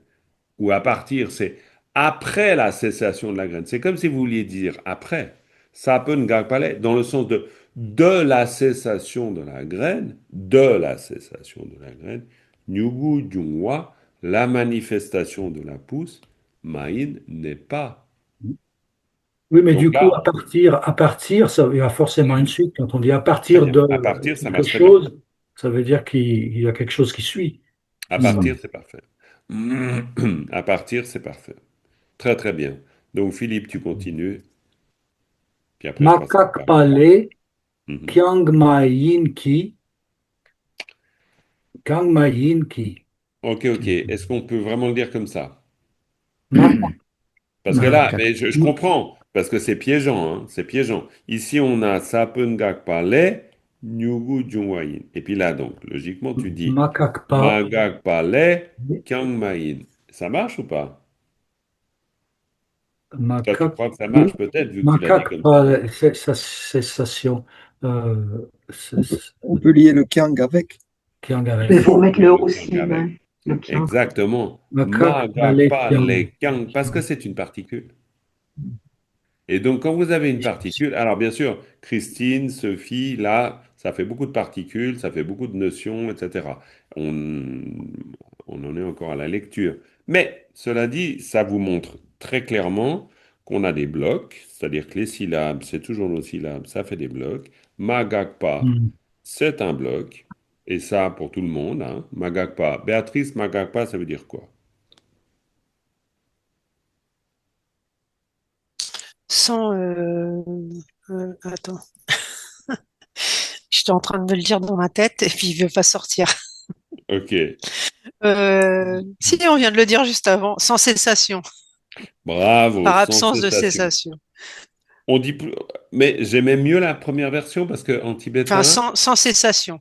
Ou à partir, c'est après la cessation de la graine. C'est comme si vous vouliez dire après. Sapengakpa lait, dans le sens de la cessation de la cessation de la graine. Nyugu Jungwa, la manifestation de la pousse, Maïn n'est pas. Oui, mais Donc du coup, là, à partir, ça, il y a forcément une suite. Quand on dit à très partir bien. de À partir, ça quelque marche très bien. chose, ça veut dire qu'il y a quelque chose qui suit. À Hmm. partir, c'est parfait. À partir, c'est parfait. Très, très bien. Donc, Philippe, tu continues. Puis après, je passe la Makak parole. Palais, Mhm. Kiang Mayin Ki, Kiang Mayin Ki. Ok, ok. Est-ce qu'on peut vraiment le dire comme ça? Makak, Parce que là, Macaque. mais je comprends, parce que c'est piégeant, hein, c'est piégeant. Ici, on a Sapengak Palais, Nyugu Jungwayin. Et puis là, donc, logiquement, tu dis Makak Pa, Magak Palais, Kyang Mayin. Ça marche ou pas? Toi, tu Makak, crois que ça marche peut-être, vu que tu l'as dit Makak comme ça. Pa, cessation. On peut lier le Kiang avec. Kiang il avec. faut mettre le Le aussi, Kyang hein, avec. le pian. Exactement. Makak Palais, Magapa Kiang. les Kyang, parce que c'est une particule. Et donc, quand vous avez une particule, alors bien sûr, Christine, Sophie, là, Ça fait beaucoup de particules, ça fait beaucoup de notions, etc. On, on en est encore à la lecture. Mais cela dit, ça vous montre très clairement qu'on a des blocs, c'est-à-dire que les syllabes, c'est toujours nos syllabes, ça fait des blocs. Magagpa, Hmm. c'est un bloc, et ça pour tout le monde, hein. Magagpa. Béatrice, Magagpa, ça veut dire quoi? Sans, attends, j'étais en train de me le dire dans ma tête et puis il veut pas sortir. Ok, Si, on vient de le dire juste avant, sans cessation, bravo, par sans absence de cessation. cessation. On dit plus, mais j'aimais mieux la première version parce qu'en Enfin, tibétain, sans cessation,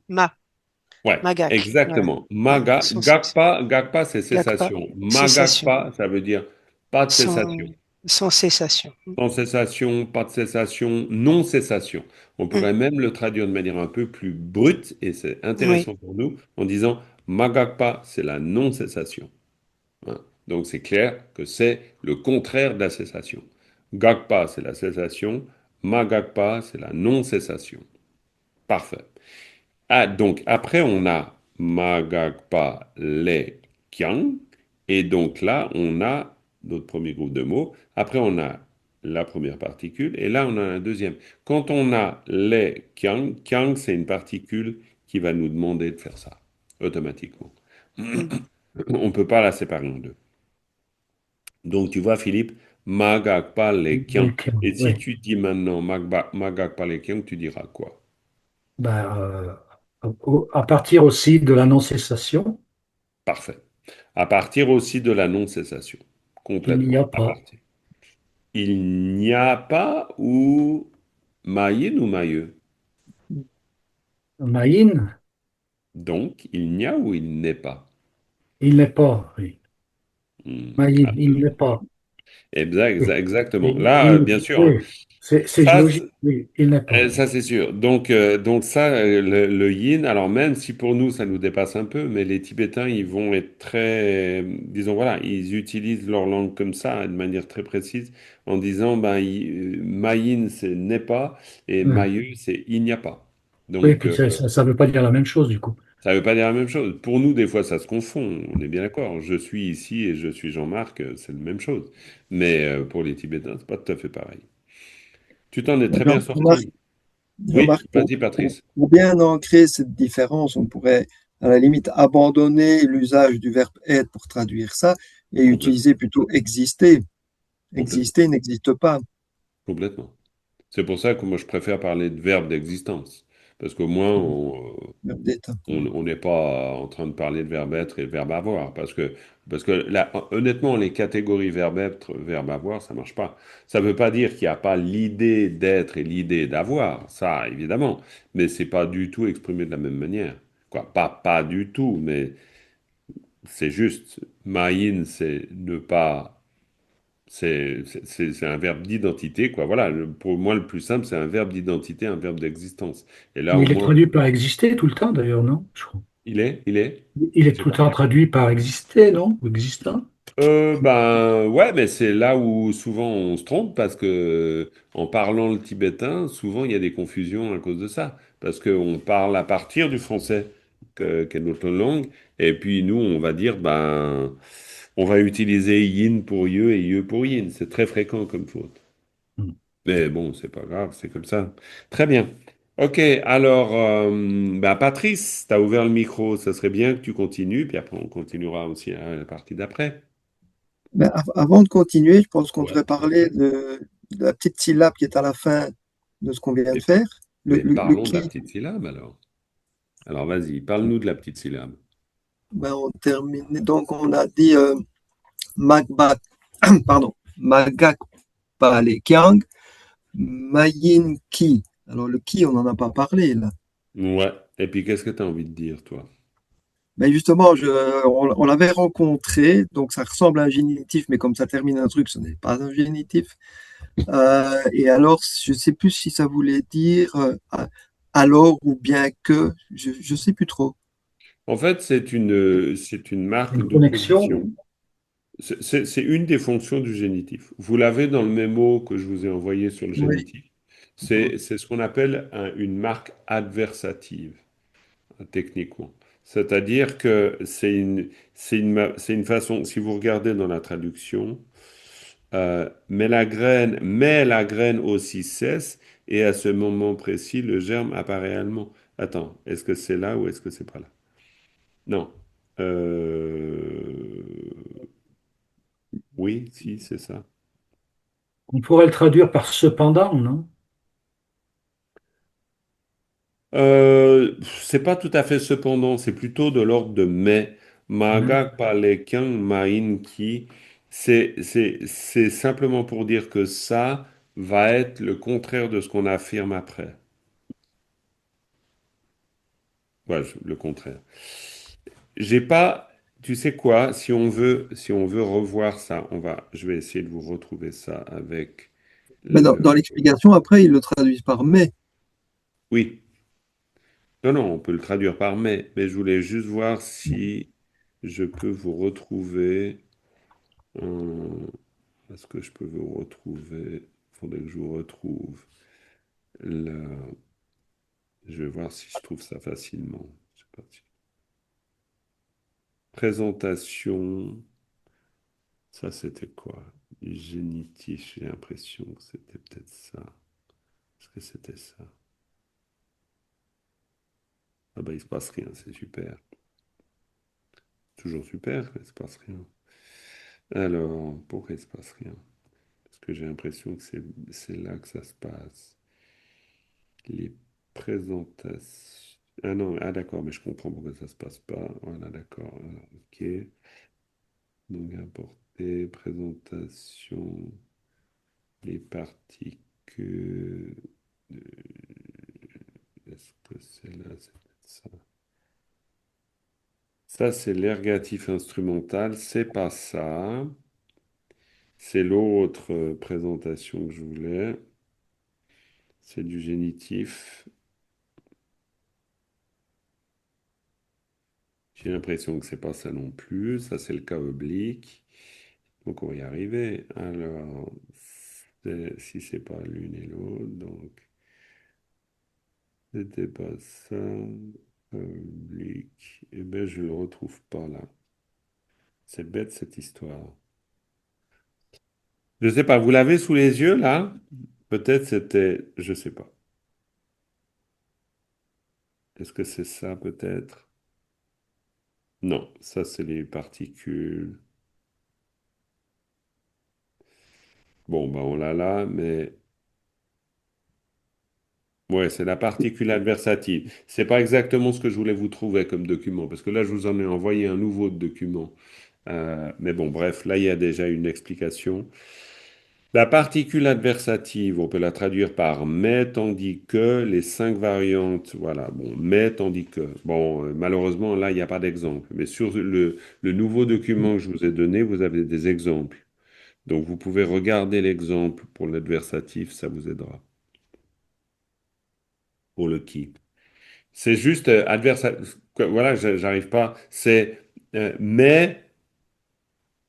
ouais, magak, voilà. exactement. Voilà, sans cessation. Gakpa, c'est Gakpa, cessation. cessation, Magakpa, ça veut dire pas de sans, cessation. sans cessation. Sans cessation, pas de cessation, non cessation. On Mm. pourrait même le traduire de manière un peu plus brute, et c'est Oui, intéressant pour nous, en disant Magakpa, c'est la non-cessation. Hein. Donc c'est clair que c'est le contraire de la cessation. Gakpa, c'est la cessation. Magakpa, c'est la non-cessation. Parfait. Ah, donc après, on a Magagpa le Kyang. Et donc là, on a notre premier groupe de mots. Après, on a la première particule. Et là, on a un deuxième. Quand on a le Kyang, Kyang, c'est une particule qui va nous demander de faire ça, automatiquement. mm. On ne peut pas la séparer en deux. Donc, tu vois, Philippe, Magagpa le Kyang. Et si Oui. tu dis maintenant Magagpa le Kyang, tu diras quoi? Ben, à partir aussi de la non-cessation, Parfait. À partir aussi de la non-cessation. il n'y Complètement. a À pas. partir. Il n'y a pas ou Maïn ou Maïeux. Maïn, Donc, il n'y a ou il n'est pas. il n'est pas. Oui. Maïn, il n'est Absolument. pas. Oui. Exactement. Et Là, bien sûr, hein. oui, c'est Ça, logique. Oui, il n'est pas. ça c'est sûr. Donc ça, le yin, alors même si pour nous, ça nous dépasse un peu, mais les Tibétains, ils vont être très, disons, voilà, ils utilisent leur langue comme ça, de manière très précise, en disant, ben, ma yin, c'est n'est pas, et ma Ouais. yu, c'est il n'y a pas. Oui, Donc, puis ça veut pas dire la même chose du coup. ça ne veut pas dire la même chose. Pour nous, des fois, ça se confond, on est bien d'accord. Je suis ici et je suis Jean-Marc, c'est la même chose. Mais pour les Tibétains, c'est pas tout à fait pareil. Tu t'en es très bien Jean-Marc, sorti. Oui, Jean-Marc, vas-y, Patrice. pour bien ancrer cette différence, on pourrait à la limite abandonner l'usage du verbe être pour traduire ça et Complètement, utiliser plutôt exister. complètement, Exister n'existe pas. complètement. C'est pour ça que moi je préfère parler de verbe d'existence. Parce qu'au moins Verbe d'être. on n'est pas en train de parler de verbe être et de verbe avoir. Parce que là, honnêtement, les catégories verbe être, verbe avoir, ça marche pas. Ça ne veut pas dire qu'il n'y a pas l'idée d'être et l'idée d'avoir. Ça, évidemment. Mais c'est pas du tout exprimé de la même manière. Quoi, pas du tout, mais c'est juste. Maïn, c'est ne pas. C'est un verbe d'identité, quoi. Voilà, pour moi, le plus simple, c'est un verbe d'identité, un verbe d'existence. Et là, Mais au il est moins, traduit par exister tout le temps d'ailleurs, non? Je crois. il est, Il est j'ai tout le pas temps bien. traduit par exister, non? Ou existant? Ben, ouais, mais c'est là où souvent on se trompe parce que en parlant le tibétain, souvent il y a des confusions à cause de ça. Parce qu'on parle à partir du français, qu'est notre langue, et puis nous, on va dire, ben, on va utiliser yin pour yeux et yeux pour yin. C'est très fréquent comme faute. Hmm. Mais bon, c'est pas grave, c'est comme ça. Très bien. Ok, alors, bah, Patrice, tu as ouvert le micro, ça serait bien que tu continues, puis après on continuera aussi à la partie d'après. Mais avant de continuer, je pense qu'on Ouais. devrait parler de la petite syllabe qui est à la fin de ce qu'on vient de Mais, faire, mais le parlons de la qui. petite syllabe alors. Alors vas-y, parle-nous de la petite syllabe. Ben, on termine. Donc, on a dit Magbat, pardon, Magak Pale Kyang, Mayin Ki. Alors, le qui, on n'en a pas parlé là. Ouais. Et puis qu'est-ce que tu as envie de dire, toi? Mais justement, on l'avait rencontré, donc ça ressemble à un génitif, mais comme ça termine un truc, ce n'est pas un génitif. Et alors, je ne sais plus si ça voulait dire alors ou bien que, je ne sais plus trop. En fait, c'est une marque Une d'opposition. connexion. C'est une des fonctions du génitif. Vous l'avez dans le mémo que je vous ai envoyé sur le Oui, génitif. C'est ce qu'on appelle une marque adversative, techniquement. C'est-à-dire que c'est une façon, si vous regardez dans la traduction, mais la graine aussi cesse, et à ce moment précis, le germe apparaît réellement. Attends, est-ce que c'est là ou est-ce que c'est pas là? Non. Oui, si, c'est ça. On pourrait le traduire par cependant, non? C'est pas tout à fait cependant, c'est plutôt de l'ordre de mais. Ouais. Magak palekin main ki, c'est simplement pour dire que ça va être le contraire de ce qu'on affirme après. Ouais, le contraire. J'ai pas, tu sais quoi, si on veut revoir ça, je vais essayer de vous retrouver ça avec Mais le, dans l'explication, après, ils le traduisent par mais. oui. Non, non, on peut le traduire par mais je voulais juste voir si je peux vous retrouver. Est-ce que je peux vous retrouver? Il faudrait que je vous retrouve. le- Je vais voir si je trouve ça facilement. C'est parti. Présentation. Ça, c'était quoi? Génitif, j'ai l'impression que c'était peut-être ça. Est-ce que c'était ça? Ah bah, il se passe rien, c'est super. Toujours super, mais il se passe rien. Alors, pourquoi il se passe rien? Parce que j'ai l'impression que c'est là que ça se passe. Les présentations. Ah non, ah d'accord, mais je comprends pourquoi ça se passe pas. Voilà, d'accord. Alors, ok. Donc, importer, présentation, les particules. euh, Est-ce que c'est là? C'est peut-être ça. Ça, c'est l'ergatif instrumental. C'est pas ça. C'est l'autre présentation que je voulais. C'est du génitif. J'ai l'impression que c'est pas ça non plus. Ça, c'est le cas oblique. Donc, on va y arriver. Alors, si c'est pas l'une et l'autre, donc, c'était pas ça. Oblique. Eh bien, je le retrouve pas là. C'est bête cette histoire. Je sais pas, vous l'avez sous les yeux là? Peut-être c'était, je sais pas. Est-ce que c'est ça peut-être? Non, ça c'est les particules. Bon, bah on l'a là, mais ouais, c'est la particule adversative. C'est pas exactement ce que je voulais vous trouver comme document, parce que là je vous en ai envoyé un nouveau document. Mais bon, bref, là il y a déjà une explication. La particule adversative, on peut la traduire par mais tandis que les cinq variantes, voilà, bon, mais tandis que. Bon, malheureusement, là, il n'y a pas d'exemple. Mais sur le nouveau document que je vous ai donné, vous avez des exemples. Donc, vous pouvez regarder l'exemple pour l'adversatif, ça vous aidera. Pour le qui. C'est juste voilà, j'arrive pas. C'est mais.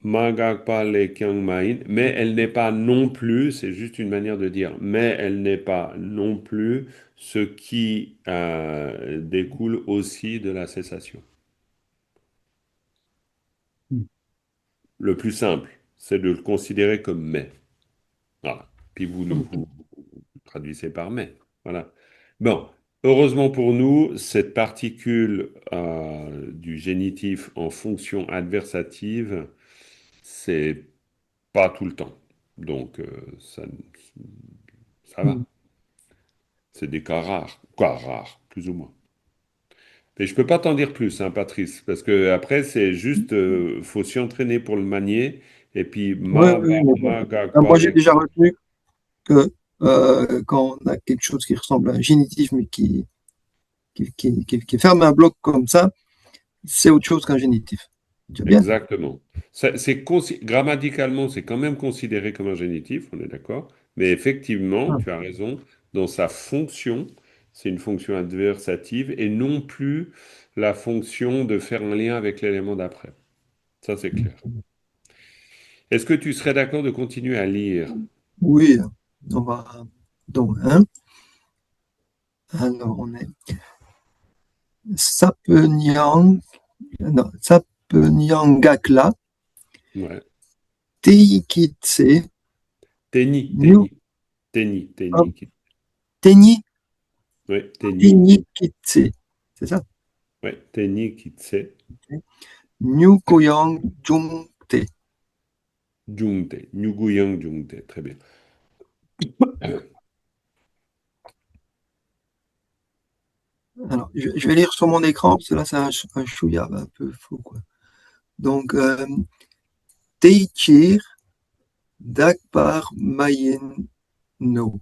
Magakpa le Kyangmain, mais elle n'est pas non plus, c'est juste une manière de dire, mais elle n'est pas non plus ce qui découle aussi de la cessation. Le plus simple, c'est de le considérer comme mais. Voilà. Puis vous traduisez par mais. Voilà. Bon, heureusement pour nous, cette particule du génitif en fonction adversative, c'est pas tout le temps. Donc, ça va. C'est des cas rares, plus ou moins. Mais je peux pas t'en dire plus, hein, Patrice, parce que après, c'est juste, faut s'y entraîner pour le manier. Et puis, Oui, oui, mais bon. Moi, j'ai déjà retenu que quand on a quelque chose qui ressemble à un génitif, mais qui ferme un bloc comme ça, c'est autre chose qu'un génitif. Tu vois bien? Exactement. Grammaticalement, c'est quand même considéré comme un génitif, on est d'accord. Mais effectivement, Ah. tu as raison, dans sa fonction, c'est une fonction adversative et non plus la fonction de faire un lien avec l'élément d'après. Ça, c'est clair. Est-ce que tu serais d'accord de continuer à lire? Oui, on va. Donc, hein, alors on est Sapenyang, non, Sapenyangakla, Ouais. Teikitse, Tenni, New, tenni, tenni, ah, tenni. Teni, Ouais, tenni. Tenikitse, c'est ça? Ouais, tenni kitse. New Koyang Jungte. Jungte. Nyuguyang jungte. Très bien. Alors, je vais lire sur mon écran, parce que là, c'est un chouïa un peu fou, quoi. Donc, Teichir Dakpar Mayen No.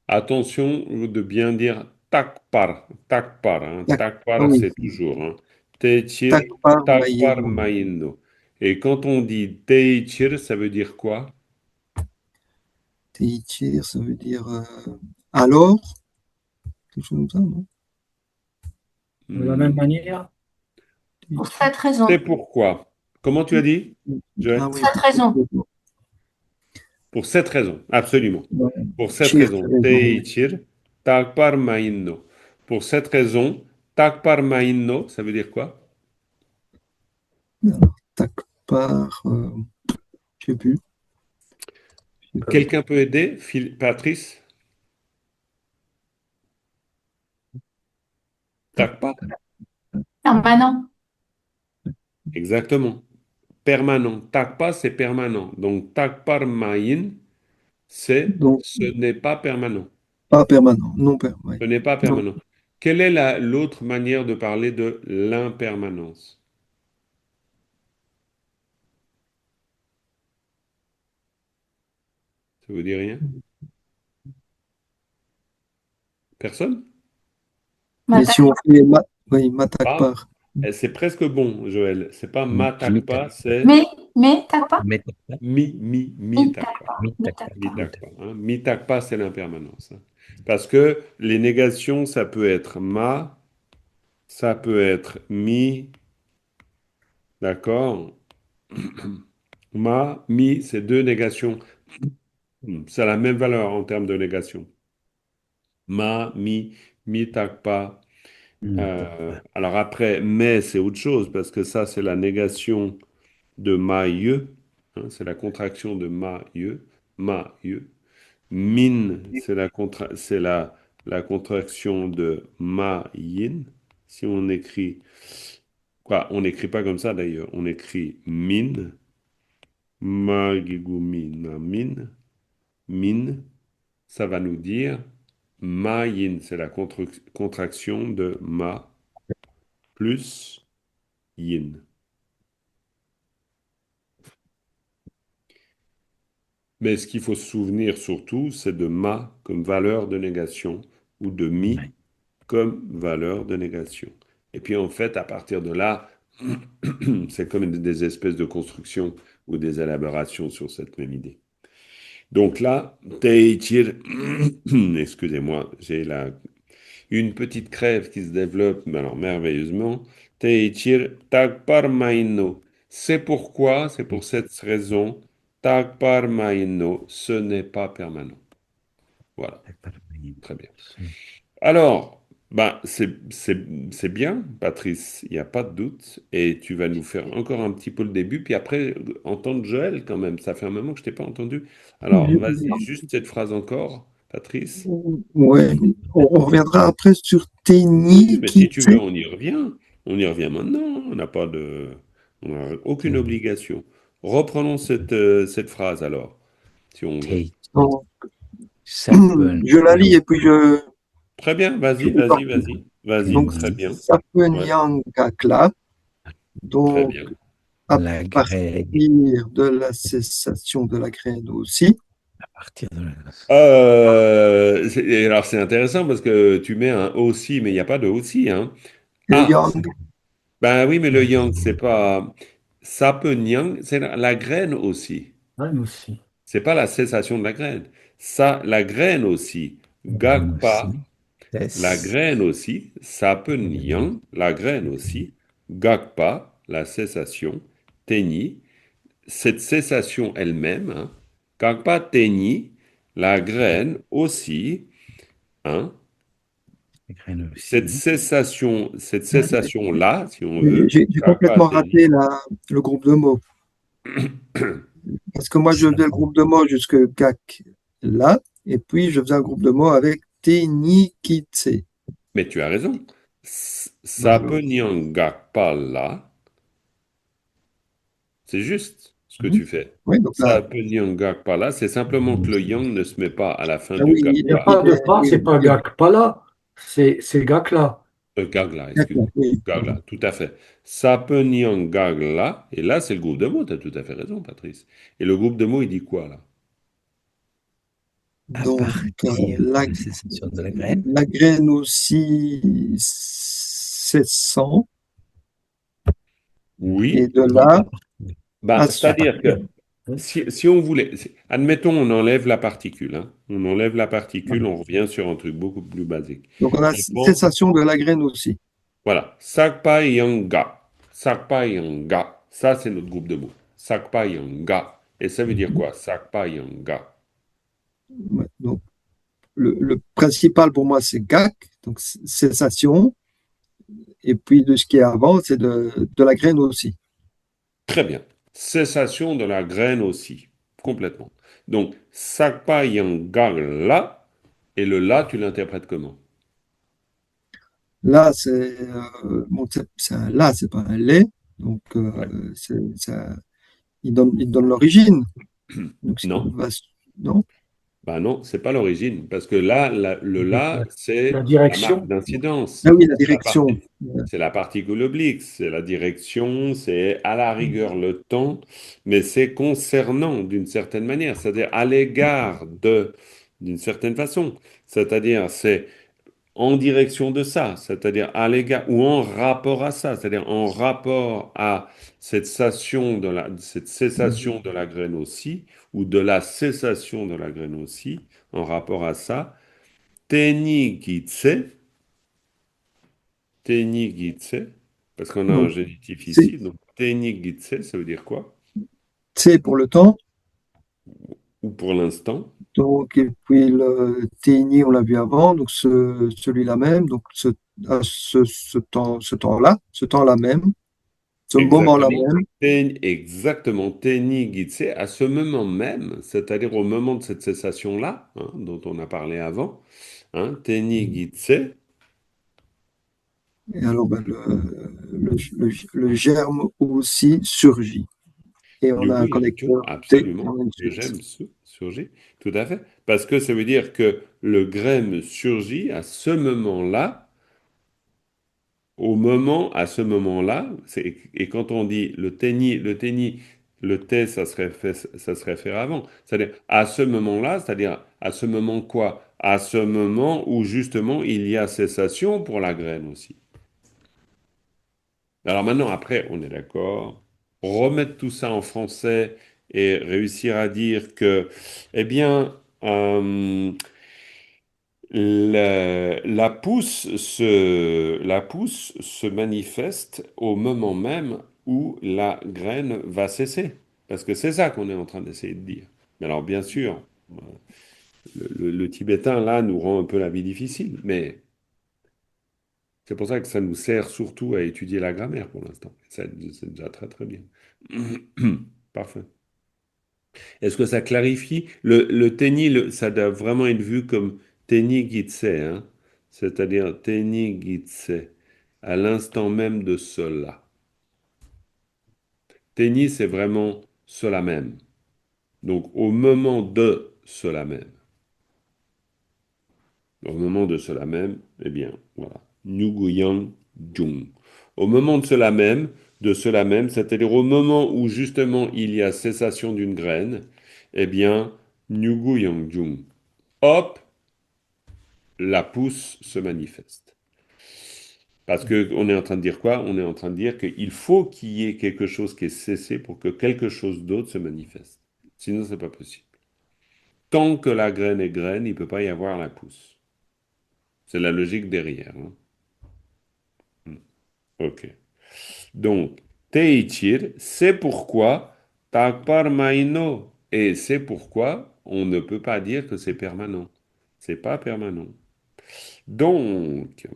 Attention de bien dire takpar. Takpar. Hein. Ah Takpar, oui, c'est toujours. Hein. Teichir, Dakpar takpar Mayen. mayinno. Et quand on dit teichir, ça veut dire quoi? Teichir, ça veut dire alors, quelque chose comme ça, non? De la même Hmm. manière, Pour Teichir. cette C'est raison. pourquoi. Comment tu as dit, Ah Joël? Pour oui, cette raison. Pour cette raison, absolument. ouais. Pour cette Chir, raison, c'est raison. teichir, takpar mayinno. Pour cette raison, takpar mayinno, ça veut dire quoi? Alors, Dakpar, je sais plus. Je sais plus. Quelqu'un peut aider, Patrice? Takpar? Permanent. Exactement. Permanent. Takpa, c'est permanent. Donc, takpar mayin, Donc, ce n'est pas permanent. pas permanent, non permanent. Ouais. Ce n'est pas Non. permanent. Quelle est l'autre manière de parler de l'impermanence? Ça vous dit rien? Personne? Mais si on M'attaque. fait oui, Ah, Matakpar. c'est presque bon, Joël. C'est pas ma Mita, takpa, c'est Mais t'as pas? Meta, mi Mi t'as takpa. pas. Mi t'as Mi pas. takpa. Hein. Mi takpa, c'est l'impermanence. Hein. Parce que les négations, ça peut être ma, ça peut être mi, d'accord? Ma, mi, c'est deux négations. C'est la même valeur en termes de négation. Ma, mi, takpa. Alors après, mais, c'est autre chose, parce que ça, c'est la négation de ma-ye. Hein, c'est la contraction de ma-ye. Ma-ye. Min, c'est la contraction de ma-yin. Si on écrit, quoi, on n'écrit pas comme ça d'ailleurs. On écrit min, ma-gigumi, na-min. Min, ça va nous dire ma-yin. C'est la contraction de ma plus yin. Mais ce qu'il faut se souvenir surtout, c'est de ma comme valeur de négation ou de mi comme valeur de négation. Et puis en fait, à partir de là, c'est comme des espèces de constructions ou des élaborations sur cette même idée. Donc là, Teichir, excusez-moi, j'ai une petite crève qui se développe, mais alors merveilleusement. Teichir tagpar maino. C'est pour cette raison, tagpar maino, ce n'est pas permanent. Voilà, très bien. Alors, ben, c'est bien, Patrice, il n'y a pas de doute. Et tu vas nous faire encore un petit peu le début, puis après, entendre Joël quand même. Ça fait un moment que je t'ai pas entendu. Alors, vas-y, juste cette phrase encore, Patrice. Ouais, on reviendra après sur Oui, mais si tu Tenikitse. veux, on y revient. On y revient maintenant. On n'a aucune obligation. Reprenons cette phrase alors, si on veut. Tate, Donc, Sapen, je la lis et puis Très bien, je vas-y, vas-y, répartis. vas-y. Vas-y, Donc, très bien. Ouais, Sapenyangakla, très donc bien. à la partir grègue, de la cessation de la graine aussi, à partir de la... Alors c'est intéressant parce que tu mets un aussi, mais il n'y a pas de aussi, hein. le Ah, yang, ben oui, mais le yang, c'est pas. Ça peut yang, c'est la graine aussi. ouais, nous aussi. C'est pas la cessation de la graine. Ça, la graine aussi. Graine Gagpa, aussi. la Tess, graine aussi. Ça peut yang, la graine aussi. Gagpa, la cessation. Teni, cette cessation elle-même. Hein. Gagpa teni, la graine aussi, hein, Les graines cette aussi. cessation, cette cessation-là, si on Mais veut, j'ai Sakpa complètement Teni. raté le groupe de mots. Parce que moi, je faisais le groupe de mots jusque GAC là, et puis je faisais un groupe de mots avec Tenikitse. Mais tu as raison. Sapeniangakpa là, c'est juste ce que Mhm. tu fais. Oui, donc là, Sapeniangakpa là, c'est simplement que le yang ne se met pas à la fin ah de oui, Il n'y a gakpa. pas de pas, oui, c'est pas Gakpala, c'est Gakla. Gagla, GAC là, excuse-moi. oui. Gagla, tout à fait. Sapeniangagla, et là, c'est le groupe de mots, tu as tout à fait raison, Patrice. Et le groupe de mots, il dit quoi là? À Donc, partir de cessation de la graine. la graine aussi, 700, et Oui, de Non, là à partir. bah, à À c'est-à-dire partir. que si on voulait, admettons, on enlève la particule, hein. On enlève la particule, on revient sur un truc beaucoup plus basique. donc on a On prend, cessation de la graine aussi. voilà, Sakpa Yanga. Sakpa Yanga. Ça, c'est notre groupe de mots. Sakpa Yanga. Et ça veut dire Mhm. quoi? Sakpa Yanga. Ouais, donc, le principal pour moi, c'est GAC, donc cessation, et puis de ce qui est avant, c'est de la graine aussi. Très bien. Cessation de la graine aussi. Complètement. Donc, Sakpa Yanga là. Et le là, tu l'interprètes comment? Là, bon, c'est un là, c'est pas un lait, donc Ouais. il donne l'origine. Donc, Non. non? Ben non, c'est pas l'origine, parce que là, le là, La c'est la marque direction. d'incidence. Ah oui, la C'est la direction. partie, c'est la particule oblique, c'est la direction, c'est à la rigueur le temps, mais c'est concernant d'une certaine manière, c'est-à-dire à l'égard de, d'une certaine façon. C'est-à-dire, c'est en direction de ça, c'est-à-dire à l'égard ou en rapport à ça, c'est-à-dire en rapport à cette cessation de la graine aussi, ou de la cessation de la graine aussi, en rapport à ça, teni gitse, teni gitse, parce qu'on a un Donc, génitif c'est ici, donc teni gitse, ça veut dire quoi? c'est pour le temps. Ou pour l'instant, Donc, et puis le TNI, on l'a vu avant, donc celui-là même, donc ce temps-là, ce temps-là même, ce moment-là exactement. même, Exactement, Teni Gitse, à ce moment même, c'est-à-dire au moment de cette cessation-là, hein, dont on a parlé avant, hein, Teni Gitse, et alors ben, le germe aussi surgit. Et on a un Nyugu connecteur T et absolument, on a une le suite. gemme surgit, tout à fait, parce que ça veut dire que le grême surgit à ce moment-là, à ce moment-là, et quand on dit le té, ça se réfère avant. C'est-à-dire, à ce moment-là, c'est-à-dire, à ce moment quoi? À ce moment où, justement, il y a cessation pour la graine aussi. Alors maintenant, après, on est d'accord. Remettre tout ça en français et réussir à dire que, eh bien, la pousse se manifeste au moment même où la graine va cesser. Parce que c'est ça qu'on est en train d'essayer de dire. Mais alors, bien sûr, le tibétain, là, nous rend un peu la vie difficile. Mais c'est pour ça que ça nous sert surtout à étudier la grammaire pour l'instant. C'est déjà très, très bien. Parfait. Est-ce que ça clarifie? Le tenni, ça doit vraiment être vu comme tenni gitse, hein? C'est-à-dire tenni gitse, à l'instant même de cela. Tenni, c'est vraiment cela même. Donc, au moment de cela même. Au moment de cela même, eh bien, voilà. Nyuguyang Jung. Au moment de cela même, c'est-à-dire au moment où justement il y a cessation d'une graine, eh bien, Nyuguyang Jung. Hop, la pousse se manifeste. Parce qu'on est en train de dire quoi? On est en train de dire qu'il faut qu'il y ait quelque chose qui est cessé pour que quelque chose d'autre se manifeste. Sinon, c'est pas possible. Tant que la graine est graine, il ne peut pas y avoir la pousse. C'est la logique derrière, hein. Ok. Donc, Teichir, c'est pourquoi Takpar Maino. Et c'est pourquoi on ne peut pas dire que c'est permanent. C'est pas permanent. Donc,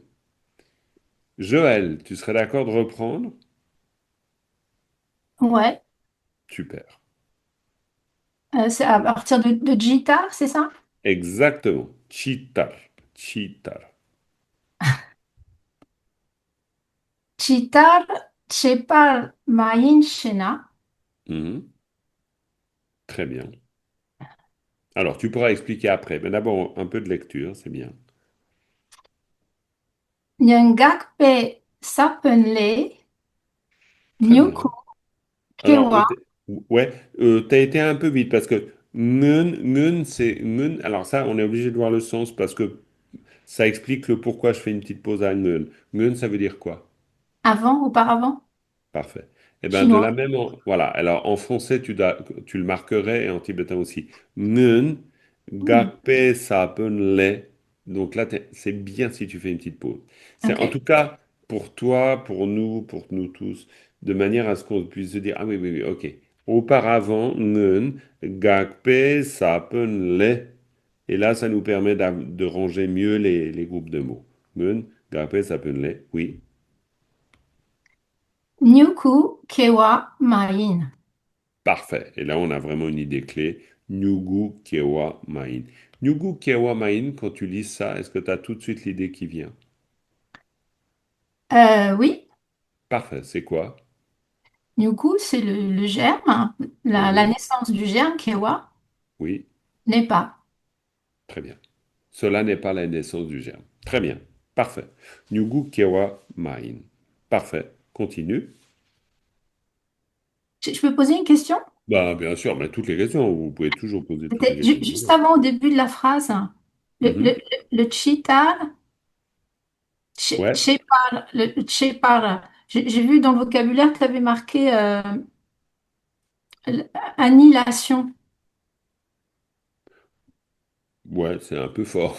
Joël, tu serais d'accord de reprendre? Ouais. Super. C'est à partir de Jita, c'est ça? Exactement. Chitar. Chitar. Chitar Chepar Main Shena. Mhm. Très bien. Alors, tu pourras expliquer après, mais d'abord un peu de lecture, c'est bien. Nyangakpe Sapenle Très bien. Nyuku Alors, Kewa. ouais, t'as été un peu vite parce que ngun, c'est ngun. Alors ça, on est obligé de voir le sens parce que ça explique le pourquoi je fais une petite pause à ngun. Ngun, ça veut dire quoi? Avant, auparavant, Parfait. Eh bien, de la chinois. même, voilà. Alors, en français, tu le marquerais et en tibétain aussi. Ngun, Hmm, gakpe, sapenle. Donc là, c'est bien si tu fais une petite pause. C'est en ok. tout cas pour toi, pour nous tous, de manière à ce qu'on puisse se dire, ah oui, oui, oui, ok. Auparavant, ngun, gakpe, sapenle. Et là, ça nous permet de ranger mieux les groupes de mots. Ngun, gakpe, sapenle. Oui. Nyuku Kewa Main. Parfait. Et là, on a vraiment une idée clé. Nyugu Kewa Main. Nyugu Kewa Main, quand tu lis ça, est-ce que tu as tout de suite l'idée qui vient? Oui, Parfait. C'est quoi? Nyuku, c'est le germe, hein, la Mhm. naissance du germe, Kewa, Oui, n'est pas. très bien. Cela n'est pas la naissance du germe. Très bien. Parfait. Nyugu Kewa Main. Parfait. Continue. Je peux poser une question? Bah, bien sûr, mais toutes les questions. Vous pouvez toujours poser toutes les C'était questions que vous juste voulez. avant, au début de la phrase, le, le, Mhm. le cheetah, Ouais. Chepar, le Chepar. J'ai vu dans le vocabulaire que tu avais marqué annihilation. Ouais, c'est un peu fort.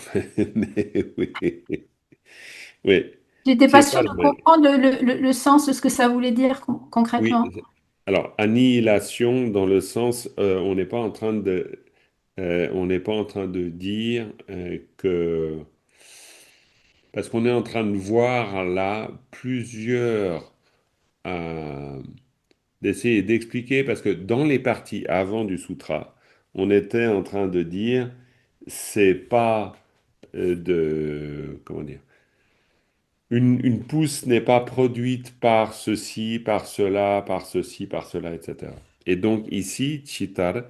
Mais oui. Oui. J'étais pas C'est sûre pas de le même. comprendre le sens de ce que ça voulait dire Oui, concrètement. alors annihilation dans le sens, on n'est pas en train on n'est pas en train de dire que, parce qu'on est en train de voir là plusieurs, euh, d'essayer d'expliquer, parce que dans les parties avant du sutra, on était en train de dire, c'est pas comment dire, une pousse n'est pas produite par ceci, par cela, par ceci, par cela, etc. Et donc ici, chitar,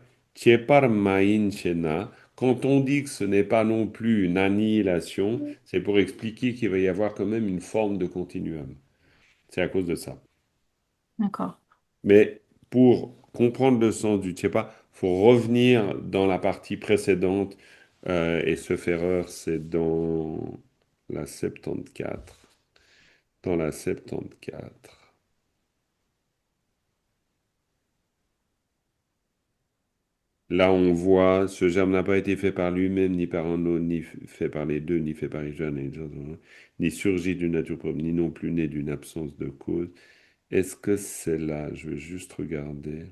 par main chena, quand on dit que ce n'est pas non plus une annihilation, c'est pour expliquer qu'il va y avoir quand même une forme de continuum. C'est à cause de ça. D'accord. Mais pour comprendre le sens du Tiepa, il faut revenir dans la partie précédente, et ce erreur, c'est dans la 74. Dans la 74. Là, on voit, ce germe n'a pas été fait par lui-même, ni par un autre, ni fait par les deux, ni fait par les jeunes, ni surgi d'une nature propre, ni non plus né d'une absence de cause. Est-ce que c'est là? Je vais juste regarder.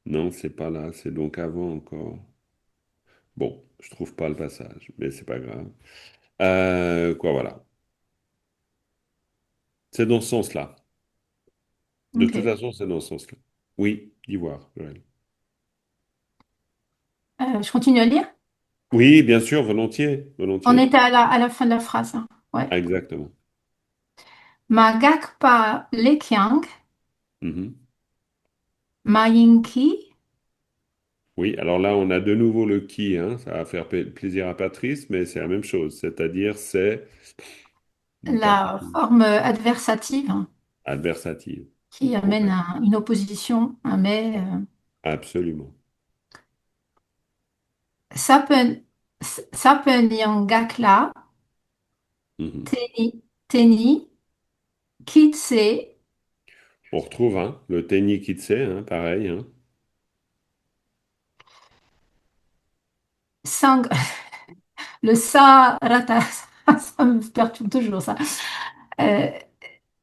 Non, c'est pas là, c'est donc avant encore. Bon, je trouve pas le passage, mais c'est pas grave. Quoi, voilà. C'est dans ce sens-là. De toute Ok. façon, c'est dans ce sens-là. Oui, d'Ivoire. Joël. Je continue à lire. Oui, bien sûr, volontiers, On volontiers. était à la fin de la phrase, hein. Ouais. Ah, exactement. Magakpa Lekyang, Mhm. Mayinki, Oui, alors là, on a de nouveau le qui, hein, ça va faire plaisir à Patrice, mais c'est la même chose, c'est-à-dire c'est une la partie forme adversative, hein, adversative. qui amène Complètement. une opposition, un mais. Absolument. Sapen, Sapenyangakla, Mhm. Teni, Teni, Kitse, On retrouve hein, le Tenni Kitse, hein, pareil. Hein. sang, le sarata, ça me perturbe toujours ça. Euh,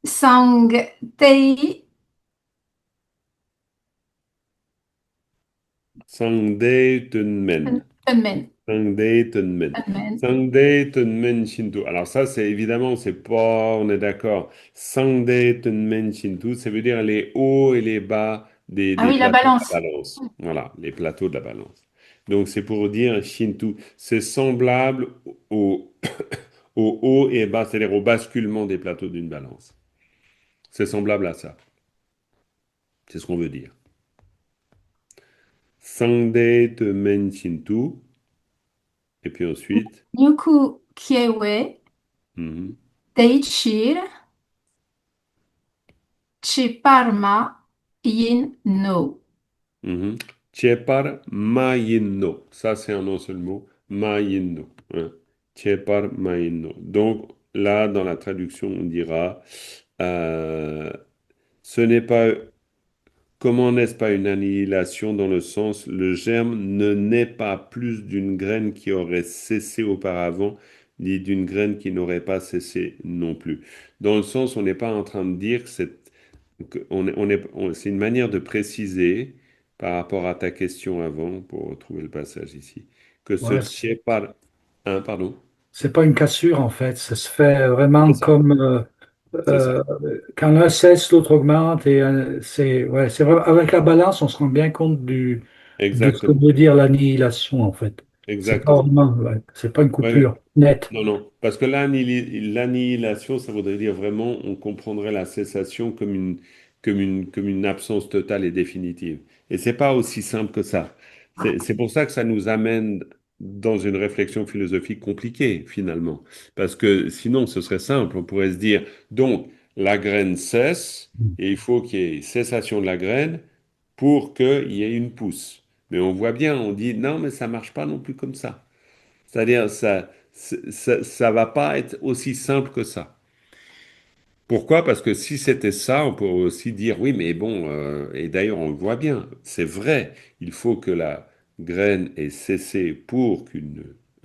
sang tei Sangde Tunmen. tenmen. Sangde Tunmen. Tenmen. Sangde Tunmen Shinto. Alors ça, c'est évidemment, c'est pas, on est d'accord. Sangde Tunmen Shinto, ça veut dire les hauts et les bas Ah des oui, la plateaux de la balance. balance. Voilà, les plateaux de la balance. Donc c'est pour dire Shinto. C'est semblable au, au haut et bas, c'est-à-dire au basculement des plateaux d'une balance. C'est semblable à ça. C'est ce qu'on veut dire. Sangde Tunmen Shinto. Et puis ensuite, Nyuku kiewe mhm, deichir chiparma yin no. mhm. Tchepar Mayinno. Ça, c'est un seul mot. Mayinno. Hein. Tchepar Mayinno. Donc, là, dans la traduction, on dira euh, ce n'est pas. Comment n'est-ce pas une annihilation dans le sens le germe ne naît pas plus d'une graine qui aurait cessé auparavant, ni d'une graine qui n'aurait pas cessé non plus. Dans le sens, on n'est pas en train de dire que c'est une manière de préciser par rapport à ta question avant, pour retrouver le passage ici, que ce Ouais, Tchepar, hein, pardon, c'est pas une cassure en fait, ça se fait c'est vraiment ça, comme c'est ça, quand l'un cesse, l'autre augmente et c'est ouais, c'est vrai, avec la balance, on se rend bien compte de ce que exactement, veut dire l'annihilation en fait. C'est pas exactement. vraiment, ouais, c'est pas une Ouais, coupure nette. non, non, parce que l'annihilation, ça voudrait dire vraiment, on comprendrait la cessation comme une absence totale et définitive. Et c'est pas aussi simple que ça. C'est pour ça que ça nous amène dans une réflexion philosophique compliquée, finalement. Parce que sinon, ce serait simple. On pourrait se dire, donc, la graine cesse, et il faut qu'il y ait cessation de la graine pour qu'il y ait une pousse. Mais on voit bien, on dit, non, mais ça marche pas non plus comme ça. C'est-à-dire, ça va pas être aussi simple que ça. Pourquoi? Parce que si c'était ça, on pourrait aussi dire, oui, mais bon, et d'ailleurs, on le voit bien, c'est vrai, il faut que la graine ait cessé pour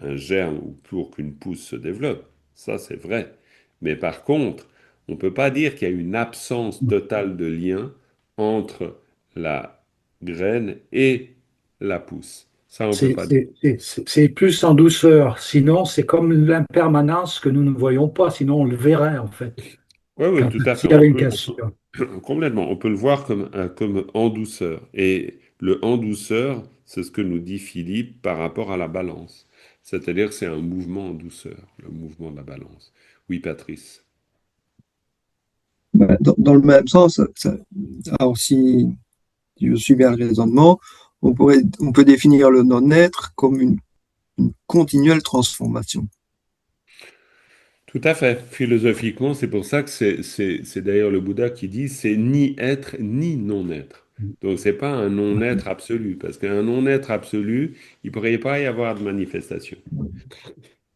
un germe ou pour qu'une pousse se développe. Ça, c'est vrai. Mais par contre, on ne peut pas dire qu'il y a une absence totale de lien entre la graine et la pousse. Ça, on ne peut pas dire. C'est plus en douceur. Sinon, c'est comme l'impermanence que nous ne voyons pas. Sinon, on le verrait en fait. Oui, oui, Quand tout à fait. s'il y avait une cassure. Complètement. On peut le voir comme en douceur. Et le en douceur, c'est ce que nous dit Philippe par rapport à la balance. C'est-à-dire que c'est un mouvement en douceur, le mouvement de la balance. Oui, Patrice. Ben, dans le même sens, alors si je suis bien le raisonnement, on peut définir le non-être comme une continuelle transformation. Tout à fait. Philosophiquement, c'est pour ça que c'est d'ailleurs le Bouddha qui dit c'est ni être ni non-être. Donc, c'est pas un non-être absolu, parce qu'un non-être absolu, il pourrait pas y avoir de manifestation.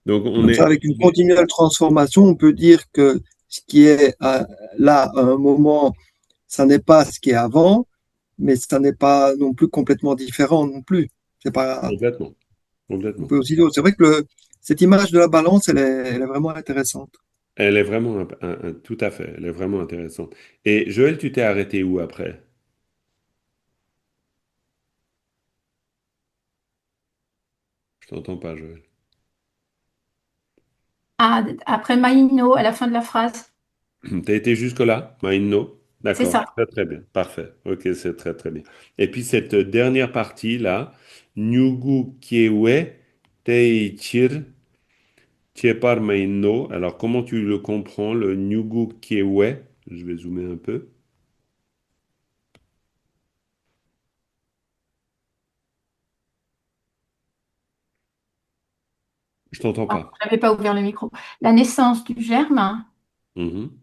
Donc, Comme ça, avec une continuelle transformation, on peut dire que ce qui est là à un moment, ça n'est pas ce qui est avant, mais ça n'est pas non plus complètement différent non plus. C'est pas, complètement, on complètement. peut aussi dire, c'est vrai que cette image de la balance, elle est vraiment intéressante. Elle est vraiment, tout à fait, elle est vraiment intéressante. Et Joël, tu t'es arrêté où après? Je t'entends pas, Joël. Ah, après Maïno, à la fin de la phrase. T'as été jusque-là? Maïno? C'est D'accord, ça. très très bien, parfait. Ok, c'est très très bien. Et puis cette dernière partie-là, Nyugu Kiewe Teichir Tiepar Maïno. Alors comment tu le comprends, le Nyugu Kiewe? Je vais zoomer un peu. Je t'entends Ah, pas. je n'avais pas ouvert le micro. La naissance du germe Mhm.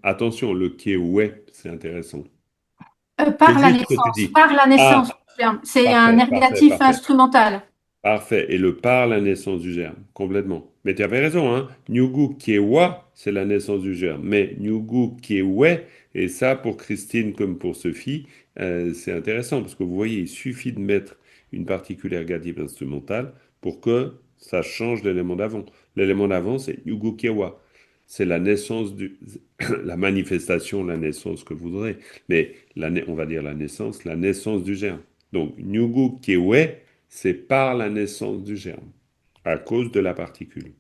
Attention, le Kiewe, c'est intéressant. C'est par la juste ce que tu naissance. dis. Par la naissance Ah, du germe. C'est un parfait, parfait, ergatif parfait. instrumental. Parfait. Et le par la naissance du germe, complètement. Mais tu avais raison, hein. Nyugu Kiewa, c'est la naissance du germe. Mais Nyugu Kiewe, et ça pour Christine comme pour Sophie, c'est intéressant parce que vous voyez, il suffit de mettre une particule ergative instrumentale pour que ça change l'élément d'avant. L'élément d'avant, c'est Yugu Kewa. C'est la naissance la manifestation, la naissance que vous voudrez. Mais on va dire la naissance du germe. Donc, Yugu Kewe, c'est par la naissance du germe, à cause de la particule.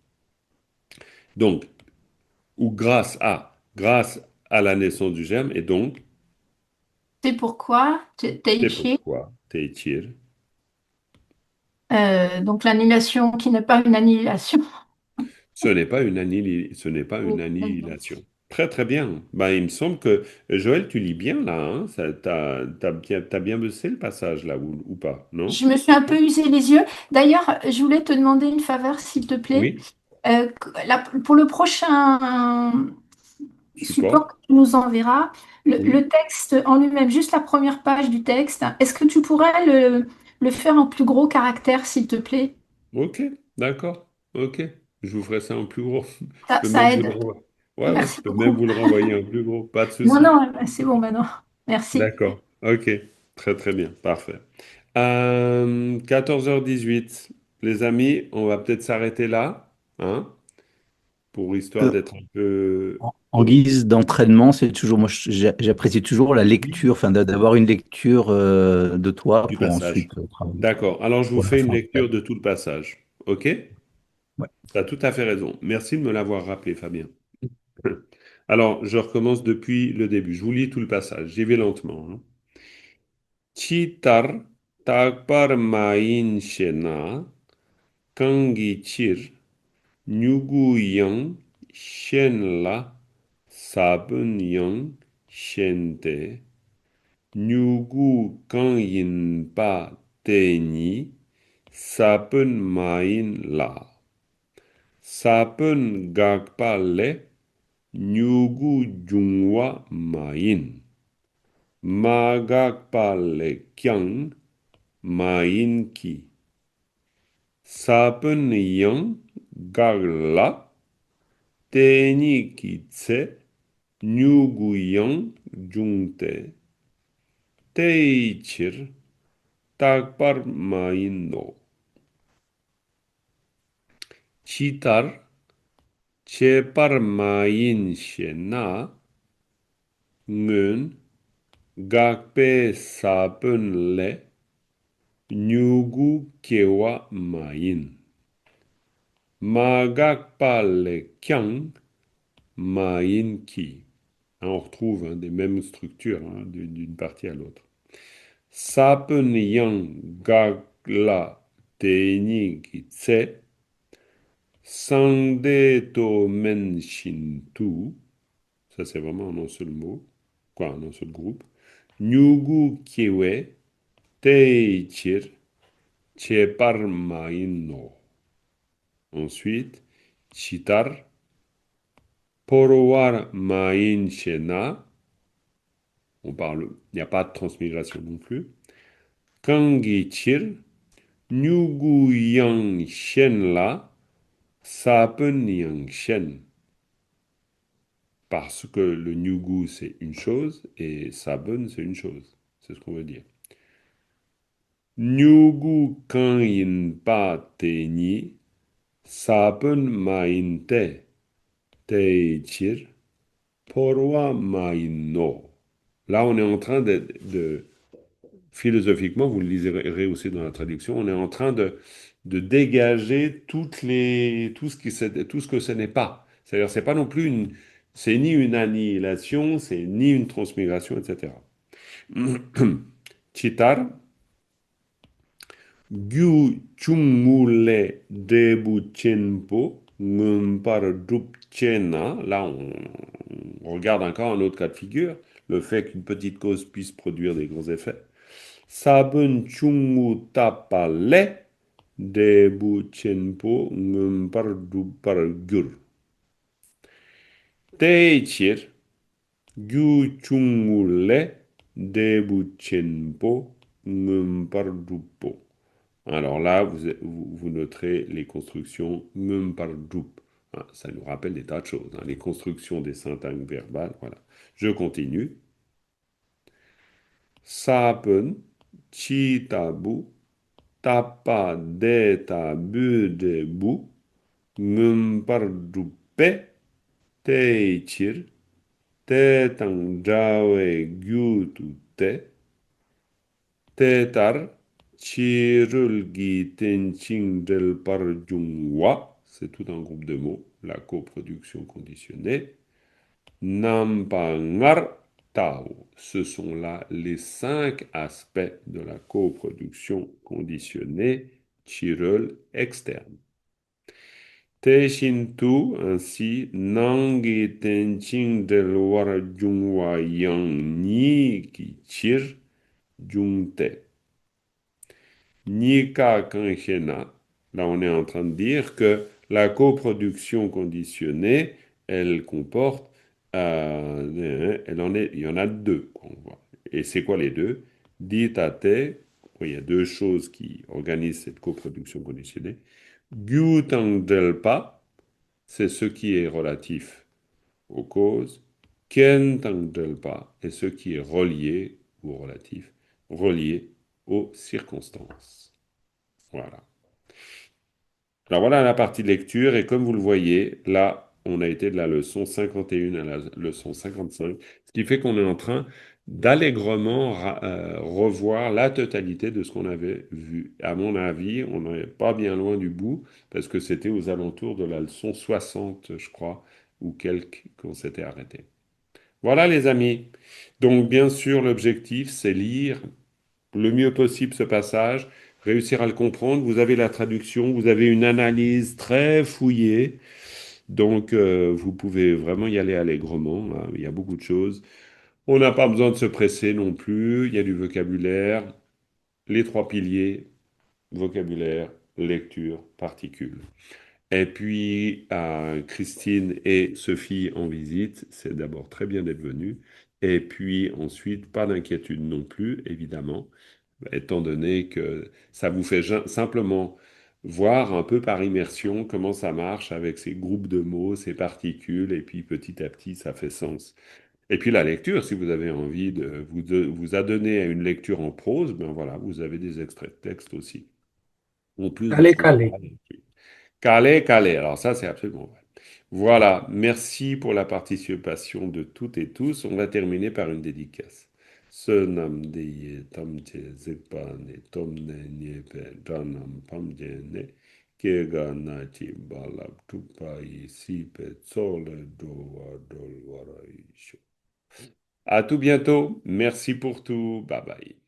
Donc, ou grâce à la naissance du germe, et donc, C'est pourquoi c'est Teichi, pourquoi Teichir. donc l'annulation qui n'est pas une annihilation. Ce n'est pas une annihilation. Très, très bien. Ben, il me semble que, Joël, tu lis bien là, hein? T'as bien bossé le passage là, ou pas, non? Je me suis un peu usé les yeux. D'ailleurs, je voulais te demander une faveur, s'il te plaît. Oui, Pour le prochain support support. que tu nous enverras, Oui. le texte en lui-même, juste la première page du texte, est-ce que tu pourrais le faire en plus gros caractère, s'il te plaît? Ok, d'accord. Ok. Je vous ferai ça en plus gros. Je peux même Ça vous le aide. renvoyer. Ouais, ouais, je Merci peux même beaucoup. vous le renvoyer en plus gros. Pas de Non, souci. non, c'est bon maintenant. Merci. D'accord. Ok. Très, très bien. Parfait. 14h18. Les amis, on va peut-être s'arrêter là, hein, pour histoire Euh, d'être un peu. en guise d'entraînement, c'est toujours, moi, j'apprécie toujours la Oui. lecture, enfin, d'avoir une lecture de toi Du pour passage. ensuite travailler. D'accord. Alors, je vous Voilà, fais une ça, lecture de tout le passage. OK? ouais. Tu as tout à fait raison. Merci de me l'avoir rappelé, Fabien. Alors, je recommence depuis le début. Je vous lis tout le passage. J'y vais lentement, hein. Chitar takpar main shena kangi chir nyugu yang shen la sabun yang shente nyugu kan yin pa te ni sapun main la. Sapun gagpa le nyugu jungwa main. Ma gagpa le kyang main ki. Sapun yang gagla te ni ki tse nyugu yang jungte. Teichir takpar main no. Chitar Chepar mayin shena ngun gakpe sapun le nyugu kewa mayin. Ma gakpa le kyang mayin ki. Hein, on retrouve, hein, des mêmes structures, hein, d'une partie à l'autre. Sapun yang gagla teni ki tse sangde to men shintu. Ça, c'est vraiment en un seul mot, quoi, en un seul groupe. Nyugu Kiewe, Teichir, Cheparmaino. Ensuite, Chitar, Porowar Main Shena. On parle, il n'y a pas de transmigration non plus. Kangichir, Nyugu Yang Shenla, Sapen Yang Shen. Parce que le Nyugu, c'est une chose et Saben, c'est une chose. C'est ce qu'on veut dire. Nyugu kan yin pa te ni, sapen ma yin te chir, porwa ma yin no. Là, on est en train philosophiquement, vous le liserez aussi dans la traduction, on est en train de dégager tout ce que ce n'est pas. C'est-à-dire, c'est pas non plus c'est ni une annihilation, c'est ni une transmigration, etc. Chitar, Gyu chungule debu chenpo ngumpar drup chena. Là, on regarde encore un autre cas de figure, le fait qu'une petite cause puisse produire des grands effets. Sabun chungu tapale debu chenpo ngumpar drupar gur. Teichir gyu chungule debu chenpo ngumpar drupo. Alors là, vous noterez les constructions Mumpardoup. Hein, ça nous rappelle des tas de choses, hein, les constructions des syntagmes verbales. Voilà. Je continue. Sapen, Chitabu, tapa deta bude bu, ngumpardupe teichir, te tang jawe gyutu te tar, chirulgi tenching del parjungwa, c'est tout un groupe de mots, la coproduction conditionnée. Nampangar Tao. Ce sont là les 5 aspects de la coproduction conditionnée Chirul externe. Teshintu ainsi Nangi Tenching del Warjungwa Yang Ni Ki Chir Jungte. Nika Kanchena. Là, on est en train de dire que la coproduction conditionnée, elle comporte, il y en a deux qu'on voit. Et c'est quoi les deux? Ditate, il y a deux choses qui organisent cette coproduction conditionnée. Gyutangdelpa, c'est ce qui est relatif aux causes. Kentangdelpa est ce qui est relié ou relatif, relié aux circonstances. Voilà. Alors voilà la partie lecture, et comme vous le voyez, là, on a été de la leçon 51 à la leçon 55, ce qui fait qu'on est en train d'allègrement revoir la totalité de ce qu'on avait vu. À mon avis, on n'est pas bien loin du bout, parce que c'était aux alentours de la leçon 60, je crois, ou quelques qu'on s'était arrêté. Voilà les amis. Donc bien sûr, l'objectif, c'est lire le mieux possible ce passage, réussir à le comprendre. Vous avez la traduction, vous avez une analyse très fouillée, donc vous pouvez vraiment y aller allègrement, hein. Il y a beaucoup de choses. On n'a pas besoin de se presser non plus, il y a du vocabulaire, les trois piliers, vocabulaire, lecture, particules. Et puis, Christine et Sophie en visite, c'est d'abord très bien d'être venus. Et puis ensuite, pas d'inquiétude non plus, évidemment, étant donné que ça vous fait simplement voir un peu par immersion comment ça marche avec ces groupes de mots, ces particules, et puis petit à petit, ça fait sens. Et puis la lecture, si vous avez envie vous adonner à une lecture en prose, ben voilà, vous avez des extraits de texte aussi, en plus de ce Calé, que vous calé. avez écrit. Calé, calé. Alors ça, c'est absolument vrai. Voilà, merci pour la participation de toutes et tous. On va terminer par une dédicace. Sonam diye tamche zikpane tomne nyepe dranam pamjene kega nachi balap tupai sipe tsole dowa dolwara isho. À tout bientôt. Merci pour tout. Bye bye.